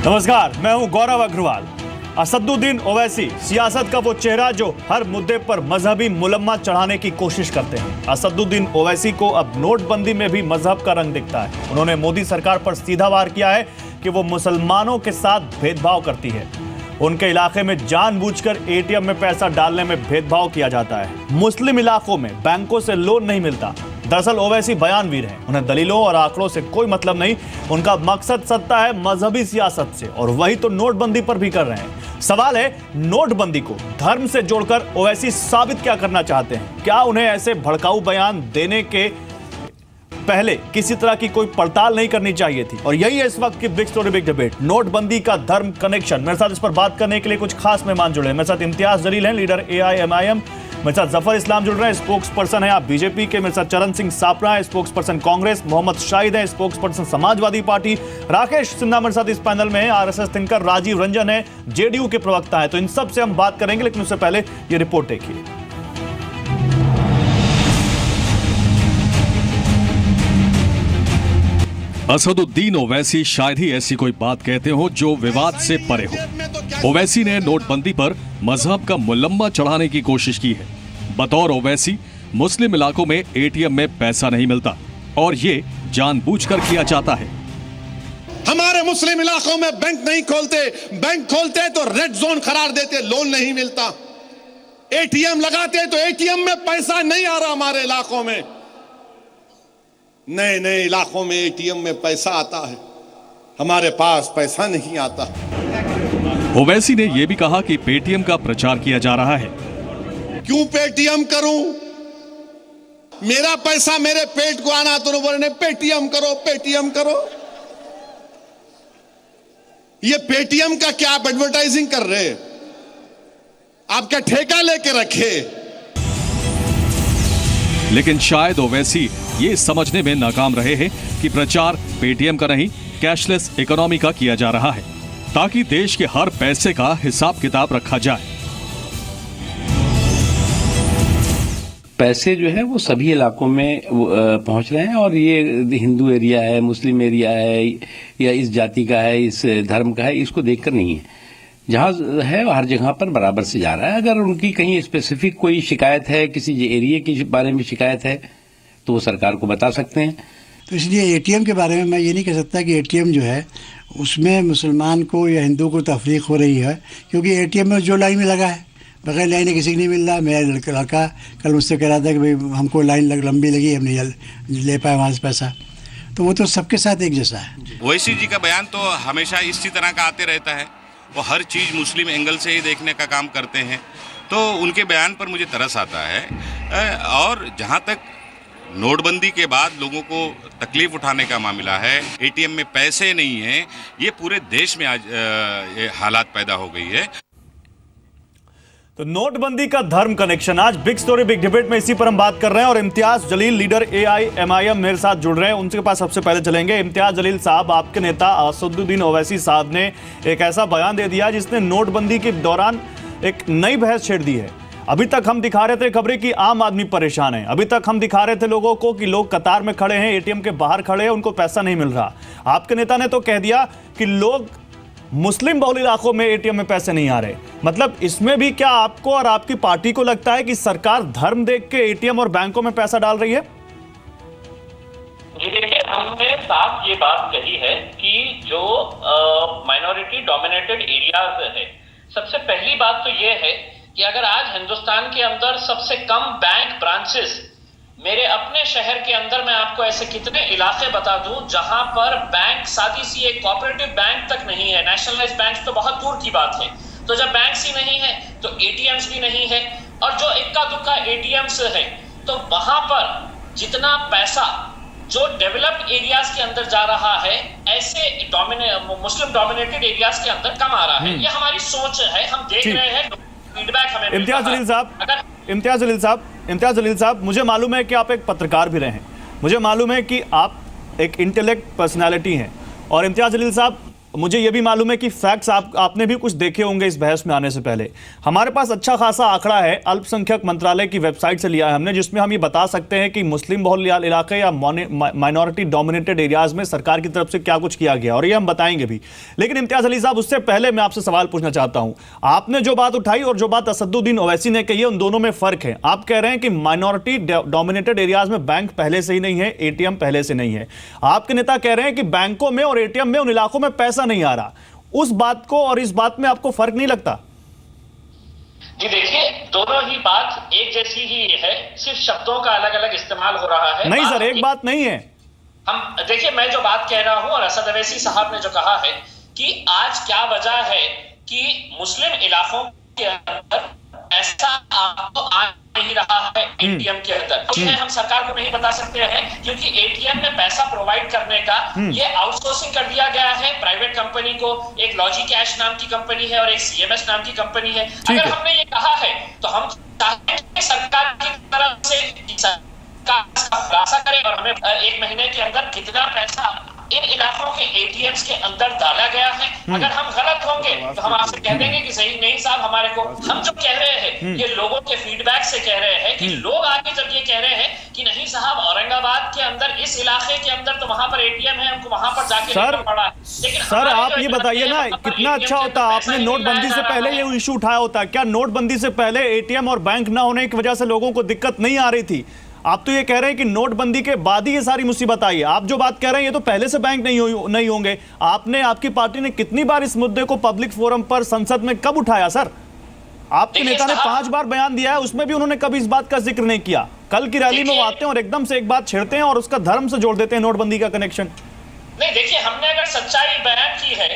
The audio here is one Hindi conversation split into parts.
नमस्कार, मैं हूं गौरव अग्रवाल। असदुद्दीन ओवैसी सियासत का वो चेहरा जो हर मुद्दे पर मजहबी मुलम्मा चढ़ाने की कोशिश करते हैं। असदुद्दीन ओवैसी को अब नोटबंदी में भी मजहब का रंग दिखता है। उन्होंने मोदी सरकार पर सीधा वार किया है कि वो मुसलमानों के साथ भेदभाव करती है। उनके इलाके में जानबूझकर एटीएम में पैसा डालने में भेदभाव किया जाता है। मुस्लिम इलाकों में बैंकों से लोन नहीं मिलता। दरअसल ओवैसी बयानवीर हैं, उन्हें दलीलों और आंकड़ों से कोई मतलब नहीं। उनका मकसद सत्ता है मजहबी सियासत से, और वही तो नोटबंदी पर भी कर रहे हैं। सवाल है, नोटबंदी को धर्म से जोड़कर ओवैसी साबित क्या करना चाहते हैं? क्या उन्हें ऐसे भड़काऊ बयान देने के पहले किसी तरह की कोई पड़ताल नहीं करनी चाहिए थी? और यही है इस वक्त की बिग स्टोरी बिग डिबेट, नोटबंदी का धर्म कनेक्शन। मेरे साथ इस पर बात करने के लिए कुछ खास मेहमान जुड़े हैं। मेरे साथ इम्तियाज जलील हैं, लीडर AIMIM। मेरे साथ जफर इस्लाम जुड़ रहे हैं, स्पोक्स पर्सन है आप बीजेपी के। मेरे साथ चरण सिंह सापरा है, स्पोक्स पर्सन कांग्रेस। मोहम्मद शाहिद है, spokes person Samajwadi party. Rakesh Sinha मेरे साथ इस पैनल में है, RSS थिंकर। राजीव रंजन है, JDU के प्रवक्ता है। तो इन सब से हम बात करेंगे, लेकिन उससे पहले ये रिपोर्ट देखिए। असदुद्दीन ओवैसी शायद ही ऐसी कोई बात कहते हो जो विवाद से परे हो। ओवैसी ने नोटबंदी पर मजहब का मुलम्मा चढ़ाने की कोशिश की है। बतौर ओवैसी, मुस्लिम इलाकों में एटीएम में पैसा नहीं मिलता और ये जानबूझकर किया जाता है। हमारे मुस्लिम इलाकों में बैंक नहीं खोलते, बैंक खोलते तो रेड जोन करार देते, लोन नहीं मिलता। एटीएम लगाते तो एटीएम में पैसा नहीं आ रहा हमारे इलाकों में। नए नए इलाकों में एटीएम में पैसा आता है, हमारे पास पैसा नहीं आता। ओवैसी ने यह भी कहा कि पेटीएम का प्रचार किया जा रहा है। क्यों पेटीएम करूं? मेरा पैसा मेरे पेट को आना तो बोलने पेटीएम करो, पेटीएम करो। ये पेटीएम का क्या आप एडवर्टाइजिंग कर रहे हैं? आप क्या ठेका लेके रखे? लेकिन शायद ओवैसी ये समझने में नाकाम रहे हैं कि प्रचार पेटीएम का नहीं, कैशलेस इकोनॉमी का किया जा रहा है, ताकि देश के हर पैसे का हिसाब किताब रखा जाए। पैसे जो है वो सभी इलाकों में पहुंच रहे हैं, और ये हिंदू एरिया है, मुस्लिम एरिया है, या इस जाति का है, इस धर्म का है, इसको देखकर नहीं है। जहां है हर जगह पर बराबर से जा रहा है। अगर उनकी कहीं स्पेसिफिक कोई शिकायत है, किसी एरिया के बारे में शिकायत है, तो वो सरकार को बता सकते हैं। तो इसलिए एटीएम के बारे में मैं ये नहीं कह सकता कि एटीएम जो है उसमें मुसलमान को या हिंदू को तफरीक हो रही है, क्योंकि एटीएम में जो लाइन में लगा है, बगैर लाइन किसी को नहीं मिल रहा। मेरा लड़का कल मुझसे कह रहा था कि भाई हमको लाइन लंबी लगी, हम नहीं ले पाए वहाँ से पैसा। तो वो तो सबके साथ एक जैसा है। ओवैसी जी का बयान तो हमेशा इसी तरह का आते रहता है। वो हर चीज़ मुस्लिम एंगल से ही देखने का काम करते हैं, तो उनके बयान पर मुझे तरस आता है। और जहाँ तक नोटबंदी के बाद लोगों को तकलीफ उठाने का मामला है, एटीएम में पैसे नहीं हैं, ये पूरे देश में आज ये हालात पैदा हो गई है। तो नोटबंदी का धर्म कनेक्शन, आज बिग स्टोरी बिग डिबेट में इसी पर हम बात कर रहे हैं। और इम्तियाज जलील, लीडर AIMIM मेरे साथ जुड़ रहे हैं, उनके पास सबसे पहले चलेंगे। इम्तियाज जलील साहब, आपके नेता असदुद्दीन ओवैसी साहब ने एक ऐसा बयान दे दिया जिसने नोटबंदी के दौरान एक नई बहस छेड़ दी है। अभी तक हम दिखा रहे थे खबरें कि आम आदमी परेशान है, अभी तक हम दिखा रहे थे लोगों को कि लोग कतार में खड़े हैं, एटीएम के बाहर खड़े हैं, उनको पैसा नहीं मिल रहा। आपके नेता ने तो कह दिया कि लोग मुस्लिम बहुल इलाकों में एटीएम में पैसे नहीं आ रहे। मतलब इसमें भी क्या आपको और आपकी पार्टी को लगता है कि सरकार धर्म देख के एटीएम और बैंकों में पैसा डाल रही है? जी देखिए, हमने साफ ये बात कही है कि जो माइनॉरिटी डोमिनेटेड एरियाज है, सबसे पहली बात तो ये है कि अगर आज हिंदुस्तान के अंदर सबसे कम बैंक ब्रांचेस, मेरे अपने शहर के अंदर मैं आपको ऐसे कितने इलाके बता दूं जहां पर बैंक सादी सी एक कोऑपरेटिव बैंक तक नहीं है। नेशनलाइज्ड बैंक तो बहुत दूर की बात है। तो जब बैंक्स ही नहीं है तो एटीएम्स भी नहीं है, और जो इक्का दुक्का एटीएम्स है तो वहां पर जितना पैसा जो डेवलप्ड एरियाज के अंदर जा रहा है, ऐसे मुस्लिम डोमिनेटेड एरियाज के अंदर कम आ रहा है। ये हमारी सोच है, हम देख रहे हैं, फीडबैक हमें। इम्तियाज जलील साहब, मुझे मालूम है कि आप एक पत्रकार भी रहे हैं, मुझे मालूम है कि आप एक इंटेलेक्ट पर्सनालिटी हैं, और इम्तियाज जलील साहब, मुझे ये भी मालूम है कि फैक्ट्स आपने भी कुछ देखे होंगे इस बहस में आने से पहले। हमारे पास अच्छा खासा आंकड़ा है, अल्पसंख्यक मंत्रालय की वेबसाइट से लिया है हमने, जिसमें हम ये बता सकते हैं कि मुस्लिम बहुल इलाके या माइनॉरिटी डोमिनेटेड एरियाज में सरकार की तरफ से क्या कुछ किया गया, और ये हम बताएंगे भी। लेकिन इम्तियाज अली साहब, उससे पहले मैं आपसे सवाल पूछना चाहता हूं। आपने जो बात उठाई और जो बात असदुद्दीन ओवैसी ने कही है, उन दोनों में फर्क है। आप कह रहे हैं कि माइनॉरिटी डोमिनेटेड एरियाज में बैंक पहले से ही नहीं है, एटीएम पहले से नहीं है। आपके नेता कह रहे हैं कि बैंकों में और एटीएम में उन इलाकों में पैसा नहीं आ रहा। उस बात को और इस बात में आपको फर्क नहीं लगता? जी देखिए, दोनों ही बात एक जैसी ही है, सिर्फ शब्दों का अलग अलग इस्तेमाल हो रहा है। नहीं सर, एक बात नहीं है। हम देखिए, मैं जो बात कह रहा हूं और असद अवैसी साहब ने जो कहा है कि आज क्या वजह है कि मुस्लिम इलाकों के अंदर ऐसा आपको आ नहीं रहा है एटीएम के अंदर, तो हम सरकार को नहीं बता सकते हैं, क्योंकि एटीएम में पैसा प्रोवाइड करने का ये आउटसोर्सिंग कर दिया गया है प्राइवेट कंपनी को। एक लॉजी कैश नाम की कंपनी है और एक सीएमएस नाम की कंपनी है। अगर हमने ये कहा है तो हम चाहते हैं सरकार की तरफ से खुलासा करें और हमें 1 महीने के अंदर कितना पैसा इन इलाकों के एटीएम्स के अंदर डाला गया है। अगर हम गलत होंगे तो हम आपसे कह देंगे कि सही नहीं साहब, हमारे को हम जो कह रहे हैं ये लोगों के फीडबैक से कह रहे हैं कि लोग आगे जब ये कह रहे हैं कि नहीं साहब, औरंगाबाद के अंदर इस इलाके के अंदर तो वहां पर एटीएम है, हमको वहां पर जाके लेना पड़ा। लेकिन सर आप ये बताइए ना, कितना अच्छा होता आपने नोटबंदी से पहले ये इशू उठाया होता। क्या नोटबंदी से पहले एटीएम और बैंक ना होने की वजह से लोगों को दिक्कत नहीं आ रही थी? आप तो ये कह रहे हैं कि नोटबंदी के बाद ही ये सारी मुसीबत आई है। आप जो बात कह रहे हैं ये तो पहले से बैंक नहीं होंगे। आपने, आपकी पार्टी ने कितनी बार इस मुद्दे को पब्लिक फोरम पर संसद में कब उठाया सर? आपके नेता ने 5 बार बयान दिया है, उसमें भी उन्होंने कभी इस बात का जिक्र नहीं किया। कल की रैली में वो आते हैं और एकदम से एक बात छेड़ते हैं और उसका धर्म से जोड़ देते हैं नोटबंदी का कनेक्शन। नहीं देखिए, हमने अगर सच्चाई बयान की है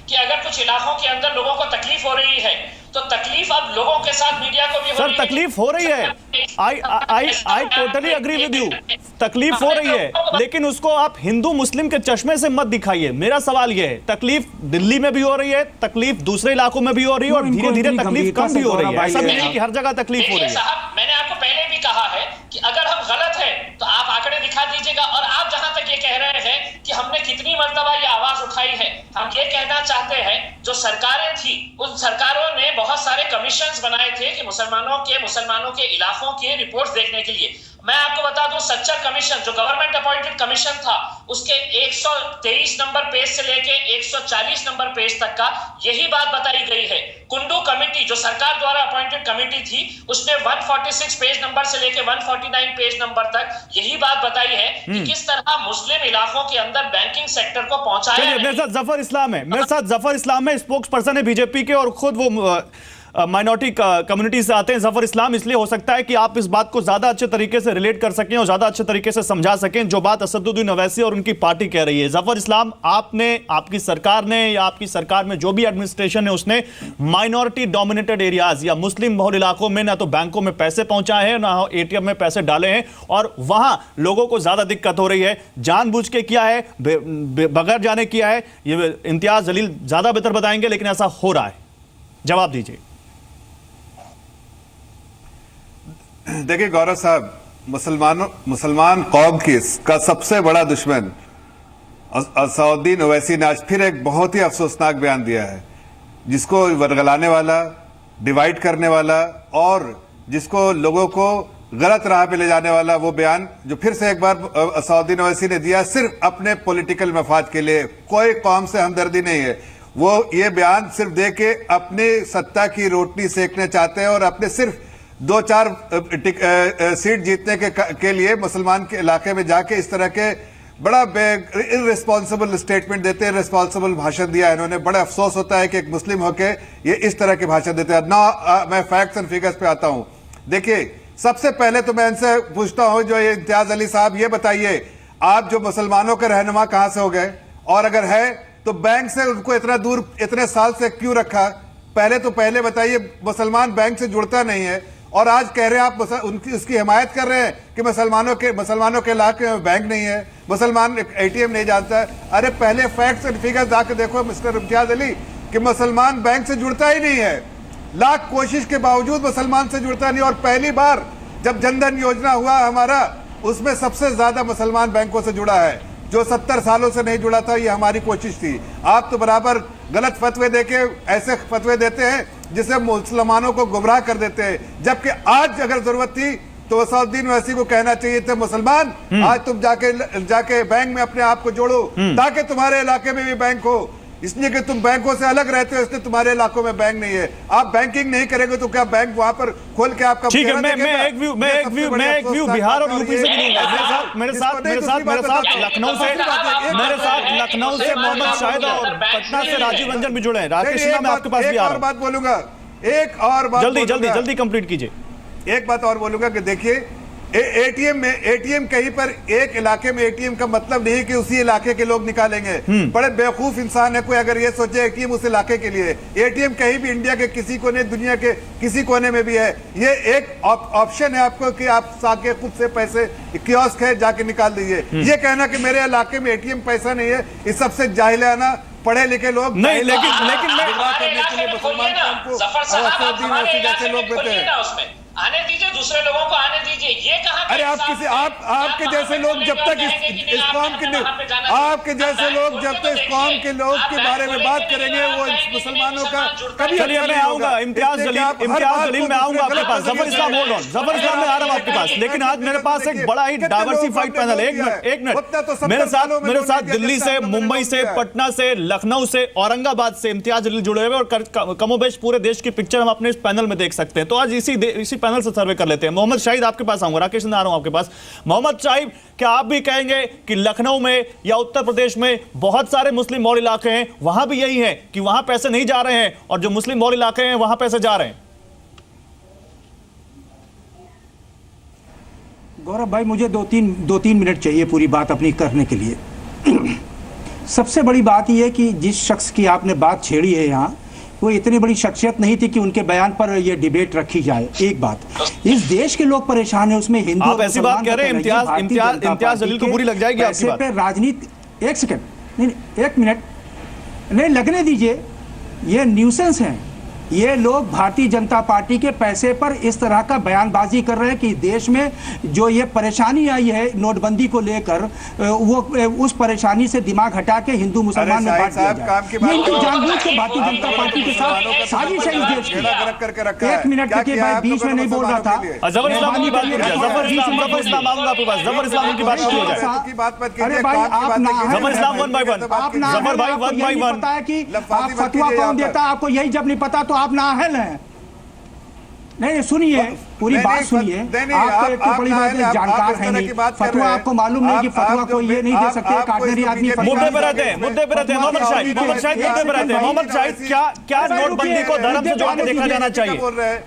कि अगर कुछ इलाकों के अंदर लोगों को तकलीफ हो रही है तो तकलीफ अब लोगों के साथ मीडिया को भी हो रही है। सर तकलीफ हो रही है, I totally agree with you, तकलीफ हो रही है, लेकिन उसको आप हिंदू मुस्लिम के चश्मे से मत दिखाइए। मेरा सवाल यह है, तकलीफ दिल्ली में भी हो रही है, तकलीफ दूसरे इलाकों में भी हो रही है और धीरे धीरे तकलीफ कम भी हो रही है। ऐसा नहीं है कि हर जगह तकलीफ हो रही है। साहब, मैंने आपको पहले भी कहा है कि अगर हम गलत हैं तो आप आंकड़े दिखा दीजिएगा। और आप जहां तक ये कह रहे हैं कि हमने कितनी मर्तबा ये आवाज उठाई है, हम ये कहना चाहते हैं जो सरकारें थी उन सरकारों ने बहुत सारे कमीशंस बनाए थे कि मुसलमानों के इलाकों के रिपोर्ट्स देखने के लिए। मैं आपको बता दूं, सच्चर कमीशन जो गवर्नमेंट अपॉइंटेड कमीशन था, उसके 123 नंबर पेज से लेके 140 नंबर पेज तक का यही बात बताई गई है। कुंडू कमेटी जो सरकार द्वारा अपॉइंटेड कमेटी थी, उसने 146 पेज नंबर से लेके 149 पेज नंबर तक यही बात बताई है कि किस तरह मुस्लिम इलाकों के अंदर बैंकिंग सेक्टर को पहुंचाया। मेरे साथ जफर इस्लाम है, स्पोक्स पर्सन है बीजेपी के और खुद वो माइनॉरिटी कम्युनिटी से आते हैं। जफर इस्लाम, इसलिए हो सकता है कि आप इस बात को ज्यादा अच्छे तरीके से रिलेट कर सकें और ज्यादा अच्छे तरीके से समझा सकें जो बात असदुद्दीन ओवैसी और उनकी पार्टी कह रही है। जफर इस्लाम, आपने, आपकी सरकार ने या आपकी सरकार में जो भी एडमिनिस्ट्रेशन है उसने माइनॉरिटी डोमिनेटेड एरियाज या मुस्लिम बहुल इलाकों में ना तो बैंकों में पैसे पहुंचाए हैं ना एटीएम में पैसे डाले हैं और वहां लोगों को ज्यादा दिक्कत हो रही है। जानबूझ के किया है, बगैर जाने किया है, ये इम्तियाज जलील ज्यादा बेहतर बताएंगे, लेकिन ऐसा हो रहा है। जवाब दीजिए। देखिए गौरव साहब, मुसलमान कौम का सबसे बड़ा दुश्मन असदुद्दीन ओवैसी ने आज फिर एक बहुत ही अफसोसनाक बयान दिया है, जिसको वर्गलाने वाला, डिवाइड करने वाला और जिसको लोगों को गलत राह पे ले जाने वाला वो बयान जो फिर से एक बार असदुद्दीन ओवैसी ने दिया, सिर्फ अपने पॉलिटिकल मफाद के लिए। कोई कौम से हमदर्दी नहीं है। वो ये बयान सिर्फ दे के अपनी सत्ता की रोटनी सेकने चाहते हैं और अपने सिर्फ 2-4 सीट जीतने के लिए मुसलमान के इलाके में जाके इस तरह के बड़ा इररिस्पॉन्सिबल स्टेटमेंट देते हैं, रिस्पॉन्सिबल भाषण दिया है इन्होंने। बड़ा अफसोस होता है कि एक मुस्लिम होके ये इस तरह के भाषण देते हैं ना। मैं फैक्ट्स एंड फिगर्स पे आता हूं। देखिए, सबसे पहले तो मैं इनसे पूछता हूं, जो ये इम्तियाज अली साहब, ये बताइए आप जो मुसलमानों के रहनुमा कहां से हो गए, और अगर है तो बैंक से उनको इतना दूर इतने साल से क्यों रखा? पहले बताइए, मुसलमान बैंक से जुड़ता नहीं है और आज कह रहे हैं आप उसकी हिमायत कर रहे हैं कि मुसलमानों के इलाके में बैंक नहीं है, मुसलमान एटीएम नहीं जानता है। अरे पहले फैक्ट्स एंड फिगर्स जाकर देखो मिस्टर इम्तियाज अली कि मुसलमान बैंक से जुड़ता ही नहीं है। लाख कोशिश के बावजूद मुसलमान से जुड़ता नहीं। और पहली बार जब जनधन योजना हुआ हमारा, उसमें सबसे ज्यादा मुसलमान बैंकों से जुड़ा है। जो 70 सालों से नहीं जुड़ा था। ये हमारी कोशिश थी। आप तो बराबर गलत फतवे देके ऐसे फतवे देते हैं जिससे मुसलमानों को गुमराह कर देते हैं, जबकि आज अगर जरूरत थी तो असदुद्दीन ओवैसी को कहना चाहिए था, मुसलमान आज तुम जाके बैंक में अपने आप को जोड़ो ताकि तुम्हारे इलाके में भी बैंक हो। इसलिए कि तुम बैंकों से अलग रहते हो, इसलिए तुम्हारे इलाकों में बैंक नहीं है। आप बैंकिंग नहीं करेंगे तो क्या बैंक वहां पर खोल के आपका ठीक है। मैं एक व्यू बिहार और यूपी से भी लूंगा। मेरे साथ लखनऊ से मोहम्मद शाहिद और पटना से राजीव रंजन भी जुड़े हैं। राकेश सिन्हा, मैं आपके पास भी आ रहा हूं। बात बोलूंगा, एक और बात जल्दी कंप्लीट कीजिए। एक बात और बोलूंगा कि देखिए, एटीएम कहीं पर एक इलाके में एटीएम का मतलब नहीं कि उसी इलाके के लोग निकालेंगे। बड़े बेवकूफ इंसान है कोई अगर ये सोचे एटीएम उस इलाके के लिए। एटीएम कहीं भी इंडिया के किसी कोने, दुनिया के किसी कोने में भी है। ये एक ऑप्शन है आपको कि आप जाके खुद से पैसे कियोस्क है जाके निकाल दीजिए। ये कहना कि मेरे इलाके में एटीएम पैसा नहीं है, इस सबसे जाहिलाना पढ़े लिखे लोग नहीं। लेकिन मुसलमान को जैसे लोग बैठे हैं, आने दीजिए, दूसरे लोगों को आने दीजिए। ये कहां? अरे आपके जैसे लोग जब तक इस कौम के आपके जैसे लोग जब तक इस कौम के लोग के बारे में बात करेंगे वो मुसलमानों का कभी। चलिए मैं आऊंगा, इम्तियाज जलील मैं आऊंगा आपके पास। जफर इस्लाम होल्ड ऑन, जफर इस्लाम में आ रहा हूं आपके पास। लेकिन आज मेरे पास एक बड़ा ही डाइवर्सिफाइड पैनल है। एक मिनट मेरे साथ दिल्ली से, मुंबई से, पटना से, लखनऊ से, औरंगाबाद से इम्तियाज जलील जुड़े हुए और कमोबेश पूरे देश की पिक्चर हम अपने इस पैनल में देख सकते हैं। तो आज इसी पैनल से सर्वे कर लेते हैं। मोहम्मद शाहिद आपके पास आऊंगा, राकेश सिन्हा आ रहा हूं आपके पास। मोहम्मद शाहिद, क्या आप भी कहेंगे कि लखनऊ में या उत्तर प्रदेश में बहुत सारे मुस्लिम और इलाके हैं, वहां भी यही है कि वहां पैसे नहीं जा रहे हैं और जो मुस्लिम और इलाके हैं वहां पैसे जा रहे हैं? गौरव भाई, मुझे दो तीन मिनट चाहिए पूरी बात अपनी करने के लिए। सबसे बड़ी बात यह है कि जिस शख्स की आपने बात छेड़ी है यहाँ, वो इतनी बड़ी शख्सियत नहीं थी कि उनके बयान पर ये डिबेट रखी जाए। एक बात, इस देश के लोग परेशान हैं, उसमें हिंदू आप ऐसी बात कह रहे हैं, इम्तियाज जलील को बुरी लग जाएगी आपकी बात। राजनीति, एक सेकंड, नहीं, एक मिनट नहीं, लगने दीजिए। ये न्यूसेंस हैं। ये लोग भारतीय जनता पार्टी के पैसे पर इस तरह का बयानबाजी कर रहे हैं कि देश में जो ये परेशानी आई है नोटबंदी को लेकर, वो उस परेशानी से दिमाग हटा के हिंदू मुसलमान में बांट दिया जाए। ये इनकी जानबूझ के भारतीय जनता पार्टी के साथ साजिश है इस देश की। एक मिनट देखिए भाई, बीच में नहीं बोल रहा था। जफर इस्लाम की बात कीजिए। जफर इस्लाम आऊंगा आपके पास। जफर इस्लाम की बात हो जाए। अरे भाई, आप जफर इस्लाम 1 by 1, जफर भाई 1 by 1 पता है कि आप फतवा कौन देता है, आपको यही जब नहीं पता तो आप नाअहल हैं। नहीं, सुनिए, पूरी बात सुनिए। आप तो बड़ी बात है, जानकार है नहीं, फतवा आपको मालूम नहीं कि फतवा कोई ये नहीं दे सकते, एक ऑर्डिनरी आदमी मुद्दे पे रहते हैं। मोहम्मद शाहिद मुद्दे पे रहते हैं। मोहम्मद शाहिद, क्या नोटबंदी को धर्म से जोड़ के देखा जाना चाहिए?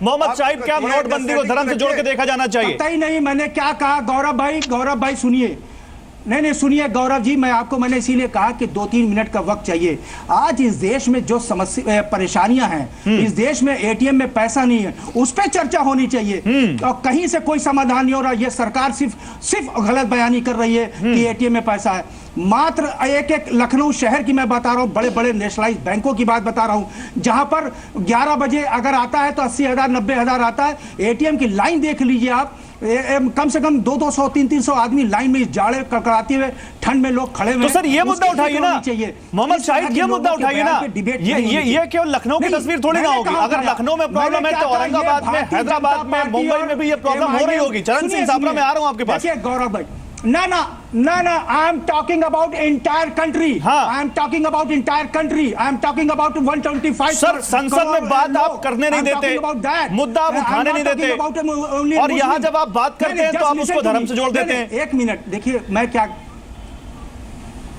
मोहम्मद शाहिद, क्या नोटबंदी को धर्म से जोड़ के देखा जाना चाहिए? पता ही नहीं मैंने क्या कहा। गौरव भाई सुनिए, नहीं सुनिए गौरव जी, मैंने इसीलिए कहा कि 2-3 मिनट का वक्त चाहिए। आज इस देश में जो समस्या परेशानियां हैं, इस देश में एटीएम में पैसा नहीं है, उस पर चर्चा होनी चाहिए। और कहीं से कोई समाधान नहीं हो रहा। ये सरकार सिर्फ गलत बयानी कर रही है कि एटीएम में पैसा है। मात्र एक लखनऊ शहर की मैं बता रहा हूं, बड़े बड़े नेशनलाइज बैंकों की बात बता रहा हूं, जहां पर 11 बजे अगर आता है तो 80,000 90,000 आता है। एटीएम की लाइन देख लीजिए आप, कम से कम 200 300 आदमी लाइन में जाड़े कड़कड़ाते हुए ठंड में लोग खड़े हुए। तो सर ये मुद्दा उठाइए ना मोहम्मद शाहिद, ये मुद्दा उठाइए ना। ये केवल लखनऊ की तस्वीर थोड़ी ना होगी। अगर लखनऊ में प्रॉब्लम है तो औरंगाबाद में, हैदराबाद में, मुंबई में भी ये प्रॉब्लम हो रही होगी। चरण सिंह साबरा, मैं आ रहा हूं आपके पास। गौरव भाई, No, I am talking about entire country. I am talking about entire country. I am talking about 125. Sir, संसद में बात आप करने नहीं देते, मुद्दा आप उठाने नहीं देते, और यहाँ जब आप बात करते हैं तो आप उसको धर्म से जोड़ देते हैं। एक मिनट देखिए, मैं क्या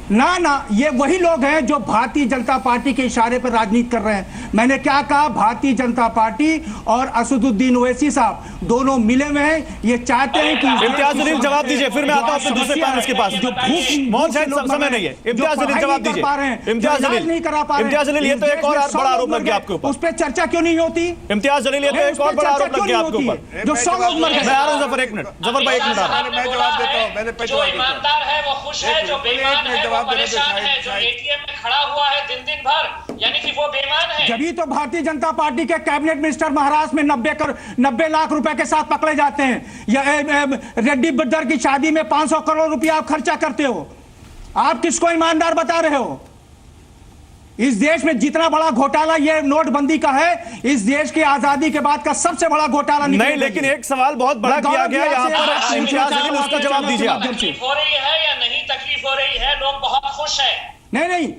ना ये वही लोग हैं जो भारतीय जनता पार्टी के इशारे पर राजनीति कर रहे हैं। मैंने क्या कहा, भारतीय जनता पार्टी और असदुद्दीन ओवैसी साहब दोनों मिले हुए हैं। ये चाहते हैं कि इम्तियाज जलील जवाब दीजिए, फिर मैं आता हूं अपने दूसरे पैनलिस्ट के पास। जो बहुत समय नहीं है, इम्तियाज जलील जवाब दीजिए। इम्तियाज जलील नहीं करा पा रहे। इम्तियाज जलील, ये तो एक और बड़ा आरोप लग गया आपके ऊपर। उस पर चर्चा क्यों नहीं होती? इम्तियाज जलील, ये तो एक और बड़ा आरोप लग गया आपके ऊपर। जो 100 लोग मर गए। मैं आ रहा हूं जफर, एक मिनट। जफर भाई, एक मिनट आ रहा हूं। मैं जवाब देता हूं। मैंने जो ईमानदार है वो खुश है, जो बेईमान है वो परेशान है, जो एटीएम में खड़ा हुआ है दिन भर, यानी कि वो बेईमान है। जब तो भारतीय जनता पार्टी के कैबिनेट मिनिस्टर महाराष्ट्र में 90 लाख रुपए के साथ पकड़े जाते हैं, या रेड्डी ब्रदर की शादी में 500 करोड़ रुपया आप खर्चा करते हो। आप किसको ईमानदार बता रहे हो? इस देश में जितना बड़ा घोटाला ये नोटबंदी का है, इस देश की आजादी के बाद का सबसे बड़ा घोटाला नहीं, लेकिन एक सवाल बहुत बड़ा किया गया यहाँ पर इम्तियाज जलील, उसका जवाब दीजिए आप। तकलीफ हो रही है या नहीं तकलीफ हो रही है? लोग बहुत खुश हैं। नहीं,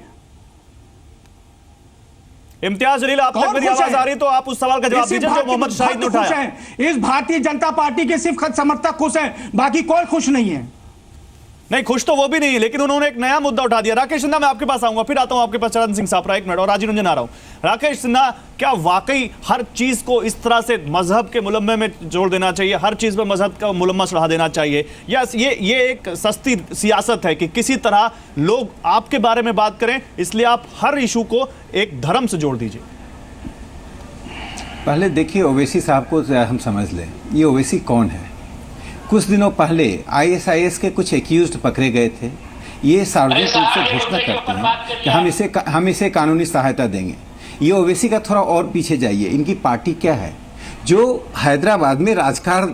इम्तियाज जलील, आप तक मेरी आवाज आ रही तो आप उस सवाल का जवाब दीजिए जो मोहम्मद शाहिद ने उठाया। इस भारतीय जनता पार्टी के सिर्फ समर्थक खुश हैं, बाकी कोई खुश नहीं है। नहीं, खुश तो वो भी नहीं है, लेकिन उन्होंने एक नया मुद्दा उठा दिया। राकेश सिन्हा, मैं आपके पास आऊंगा, फिर आता हूं आपके पास चरण सिंह सापरा, 1 मिनट, और राजीव रंजन आ रहा हूं। राकेश सिन्हा, क्या वाकई हर चीज को इस तरह से मजहब के मुलम्मे में जोड़ देना चाहिए, हर चीज में मजहब का मुलम्मा चढ़ा देना चाहिए, या ये एक सस्ती सियासत है कि किसी तरह लोग आपके बारे में बात करें इसलिए आप हर इशू को एक धर्म से जोड़ दीजिए? पहले देखिए, ओवैसी साहब को हम समझ लें, ये ओवैसी कौन है। कुछ दिनों पहले ISIS के कुछ एक्यूज्ड पकड़े गए थे। ये सार्वजनिक रूप से घोषणा करते हैं कि हम इसे कानूनी सहायता देंगे। ये ओवैसी का थोड़ा और पीछे जाइए, इनकी पार्टी क्या है? जो हैदराबाद में राजकारण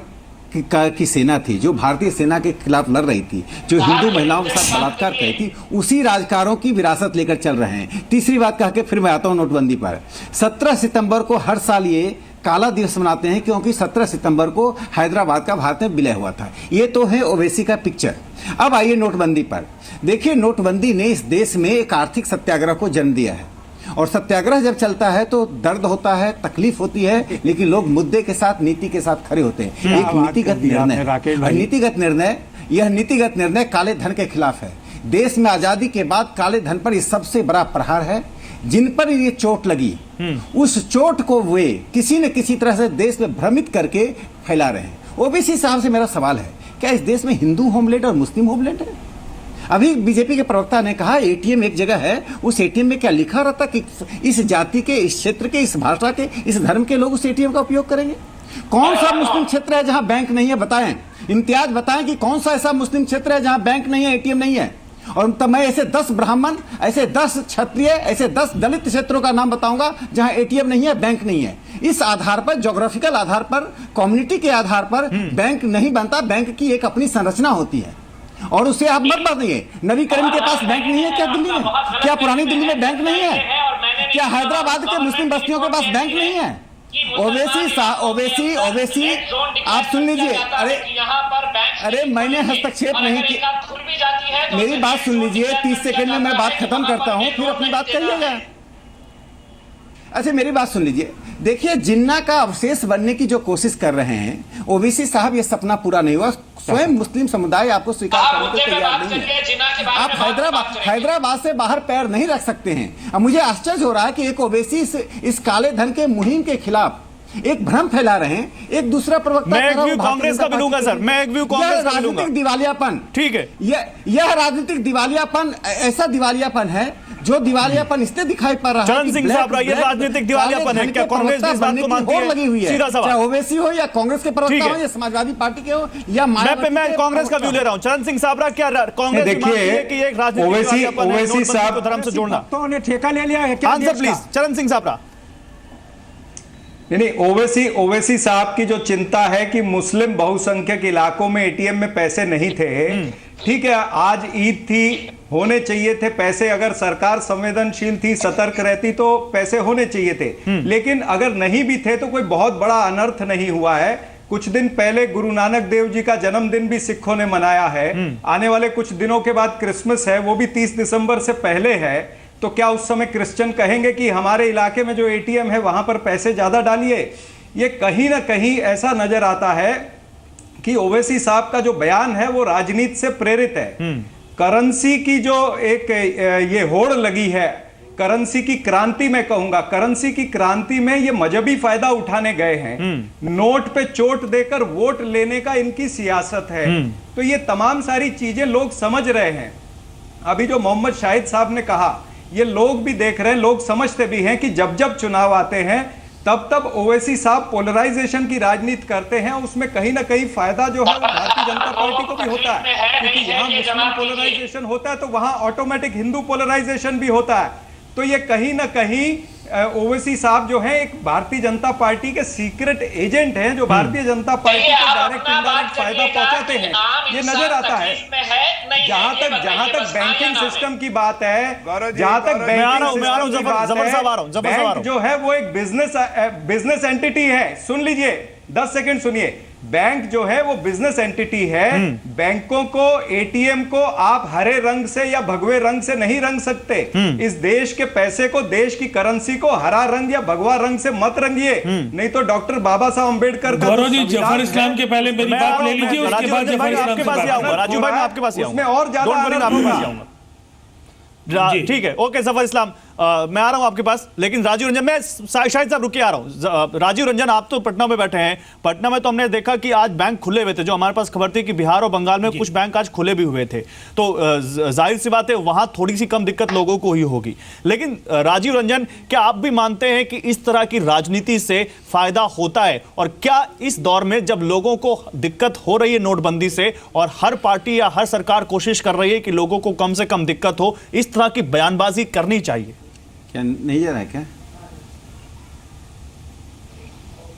की सेना थी, जो भारतीय सेना के खिलाफ लड़ रही थी, जो हिंदू महिलाओं के साथ बलात्कार कर रही थी, उसी राजकारों की विरासत लेकर चल रहे हैं। तीसरी बात कह के फिर मैं आता हूं नोटबंदी पर। 17 सितंबर को हर साल ये काला दिवस मनाते हैं क्योंकि 17 सितंबर को हैदराबाद का भारत में विलय हुआ था। ये तो है ओवैसी का पिक्चर। अब आइए नोटबंदी पर। देखिए, नोटबंदी ने इस देश में एक आर्थिक सत्याग्रह को जन्म दिया है, और सत्याग्रह जब चलता है तो दर्द होता है, तकलीफ होती है, लेकिन लोग मुद्दे के साथ, नीति के साथ खड़े होते हैं। एक नीतिगत निर्णय, यह नीतिगत निर्णय काले धन के खिलाफ है। देश में आजादी के बाद काले धन पर यह सबसे बड़ा प्रहार है। जिन पर ये चोट लगी, उस चोट को वे किसी न किसी तरह से देश में भ्रमित करके फैला रहे हैं। ओवैसी साहब से मेरा सवाल है, क्या इस देश में हिंदू होमलैंड और मुस्लिम होमलैंड है? अभी बीजेपी के प्रवक्ता ने कहा ATM एक जगह है, उस ATM में क्या लिखा रहता कि इस जाति के, इस क्षेत्र के, इस भाषा के, इस धर्म के लोग उस ATM का उपयोग करेंगे? कौन सा मुस्लिम क्षेत्र है जहां बैंक नहीं है? बताएं, इम्तियाज बताएं कि कौन सा ऐसा मुस्लिम क्षेत्र है जहां बैंक नहीं है, ATM नहीं है? और तब मैं ऐसे 10 ब्राह्मण, ऐसे 10 क्षत्रिय, ऐसे 10 दलित क्षेत्रों का नाम बताऊंगा जहां ATM नहीं है, बैंक नहीं है। इस आधार पर, ज्योग्राफिकल आधार पर, कम्युनिटी के आधार पर बैंक नहीं बनता। बैंक की एक अपनी संरचना होती है और उससे आप मत बताइए। नबी करीम के पास बैंक नहीं है क्या दिल्ली में? क्या पुरानी दिल्ली में बैंक नहीं है? क्या हैदराबाद के मुस्लिम बस्तियों के पास बैंक नहीं है? ओवैसी आप सुन लीजिए। अरे मैंने हस्तक्षेप नहीं किया, मेरी बात सुन लीजिए। 30 सेकंड में मैं बात खत्म करता हूं, फिर अपनी बात करिएगा। अच्छा, मेरी बात सुन लीजिए। देखिए, जिन्ना का अवशेष बनने की जो कोशिश कर रहे हैं ओवैसी साहब, ये सपना पूरा नहीं हुआ। स्वयं मुस्लिम समुदाय आपको स्वीकार करने को तैयार नहीं है। आप हैदराबाद से बाहर पैर नहीं रख सकते हैं। अब मुझे आश्चर्य हो रहा है कि एक ओवैसी इस काले धन के मुहिम के खिलाफ एक भ्रम फैला रहे हैं। एक दूसरा प्रवक्ता, मैं एक व्यू कांग्रेस का भी लूंगा सर, मैं एक व्यू कांग्रेस का लूंगा। राजनीतिक दिवालियापन, ठीक है, यह राजनीतिक दिवालियापन ऐसा दिवालियापन है जो दिवालियापन इससे दिखाई पड़ रहा है। चरण सिंह साहब, ये राजनीतिक दिवालियापन है क्या? कांग्रेस इस बात को मानती है? लगी हुई है, सीधा सवाल। चाहे ओवैसी हो या कांग्रेस के प्रवक्ता हो या समाजवादी पार्टी के हो या मैं कांग्रेस का व्यू ले रहा हूं। चरण सिंह साहब, क्या कांग्रेस मानती है कि एक राजनीतिक ओवैसी साहब धर्म से जोड़ना? तो ने ठेका ले लिया है क्या? आंसर प्लीज, चरण सिंह साहब। नहीं, ओवैसी साहब की जो चिंता है कि मुस्लिम बहुसंख्यक इलाकों में ATM में पैसे नहीं थे, ठीक है, आज ईद थी, होने चाहिए थे पैसे। अगर सरकार संवेदनशील थी, सतर्क रहती तो पैसे होने चाहिए थे, लेकिन अगर नहीं भी थे तो कोई बहुत बड़ा अनर्थ नहीं हुआ है। कुछ दिन पहले गुरु नानक देव जी का जन्मदिन भी सिखों ने मनाया है। आने वाले कुछ दिनों के बाद क्रिसमस है, वो भी 30 दिसंबर से पहले है। तो क्या उस समय क्रिश्चियन कहेंगे कि हमारे इलाके में जो ATM है वहां पर पैसे ज्यादा डालिए? ये कहीं ना कहीं ऐसा नजर आता है कि ओवैसी साहब का जो बयान है वो राजनीति से प्रेरित है। करेंसी की जो एक ये होड़ लगी है, करेंसी की क्रांति, मैं कहूंगा करेंसी की क्रांति में ये मजहबी फायदा उठाने गए हैं। नोट पे चोट देकर वोट लेने का इनकी सियासत है। तो ये तमाम सारी चीजें लोग समझ रहे हैं। अभी जो मोहम्मद शाहिद साहब ने कहा, ये लोग भी देख रहे हैं, लोग समझते भी हैं कि जब जब चुनाव आते हैं तब तब ओवैसी साहब पोलराइजेशन की राजनीति करते हैं। उसमें कहीं ना कहीं फायदा जो है भारतीय जनता पार्टी को भी होता है, क्योंकि यहाँ मुस्लिम पोलराइजेशन होता है तो वहां ऑटोमेटिक हिंदू पोलराइजेशन भी होता है। तो ये कहीं ना कहीं ओवैसी साहब जो हैं एक भारतीय जनता पार्टी के सीक्रेट एजेंट हैं जो भारतीय जनता पार्टी को डायरेक्ट इनडायरेक्ट फायदा पहुंचाते हैं, ये नजर आता है। जहां तक बैंकिंग सिस्टम की बात है, जहां तक बैंक जो है वो एक बिजनेस एंटिटी है। सुन लीजिए, 10 सेकंड सुनिए। बैंक जो है वो बिजनेस एंटिटी है। बैंकों को, एटीएम को आप हरे रंग से या भगवे रंग से नहीं रंग सकते। इस देश के पैसे को, देश की करेंसी को हरा रंग या भगवा रंग से मत रंगिए, नहीं तो डॉक्टर बाबा साहब अम्बेडकर का गौरव जी, जफर इस्लाम के पहले मेरी बात ले लीजिए, उसके बाद जफर इस्लाम के पास आऊंगा। राजू भाई मैं आपके पास उसमें और ज्यादा आऊंगा। ठीक है, ओके जफर इस्लाम, मैं आ रहा हूं आपके पास, लेकिन राजीव रंजन, मैं शाहिद साहब रुके आ रहा हूं। राजीव रंजन, आप तो पटना में बैठे हैं। पटना में तो हमने देखा कि आज बैंक खुले हुए थे, जो हमारे पास खबर थी कि बिहार और बंगाल में कुछ बैंक आज खुले भी हुए थे, तो जाहिर सी बात है वहां थोड़ी सी कम दिक्कत लोगों को ही होगी। लेकिन राजीव रंजन, क्या आप भी मानते हैं कि इस तरह की राजनीति से फायदा होता है? और क्या इस दौर में जब लोगों को दिक्कत हो रही है नोटबंदी से, और हर पार्टी या हर सरकार कोशिश कर रही है कि लोगों को कम से कम दिक्कत हो, इस तरह की बयानबाजी करनी चाहिए? क्या नहीं जा रहा है क्या?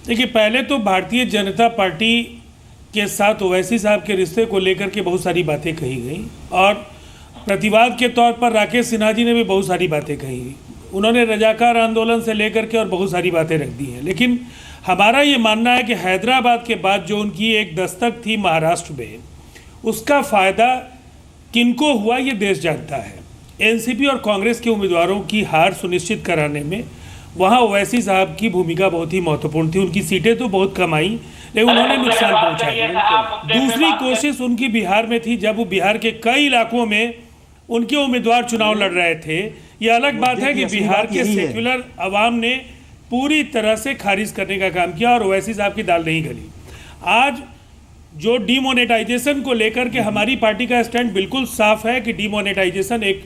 देखिए, पहले तो भारतीय जनता पार्टी के साथ ओवैसी साहब के रिश्ते को लेकर के बहुत सारी बातें कही गई, और प्रतिवाद के तौर पर राकेश सिन्हा जी ने भी बहुत सारी बातें कही। उन्होंने रजाकार आंदोलन से लेकर के और बहुत सारी बातें रख दी हैं। लेकिन हमारा ये मानना है कि हैदराबाद के बाद जो उनकी एक दस्तक थी महाराष्ट्र में, उसका फ़ायदा किनको हुआ ये देश जानता है। एनसीपी और कांग्रेस के उम्मीदवारों की हार सुनिश्चित कराने में वहाँ ओवैसी साहब की भूमिका बहुत ही महत्वपूर्ण थी। उनकी सीटें तो बहुत कम आई, लेकिन उन्होंने नुकसान पहुंचाया। दूसरी कोशिश उनकी बिहार में थी, जब वो बिहार के कई इलाकों में उनके उम्मीदवार चुनाव लड़ रहे थे। ये अलग बात है कि बिहार के सेक्युलर अवाम ने पूरी तरह से खारिज करने का काम किया और ओवैसी साहब की दाल नहीं गली। आज जो डीमोनेटाइजेशन को लेकर के हमारी पार्टी का स्टैंड बिल्कुल साफ है कि डीमोनेटाइजेशन एक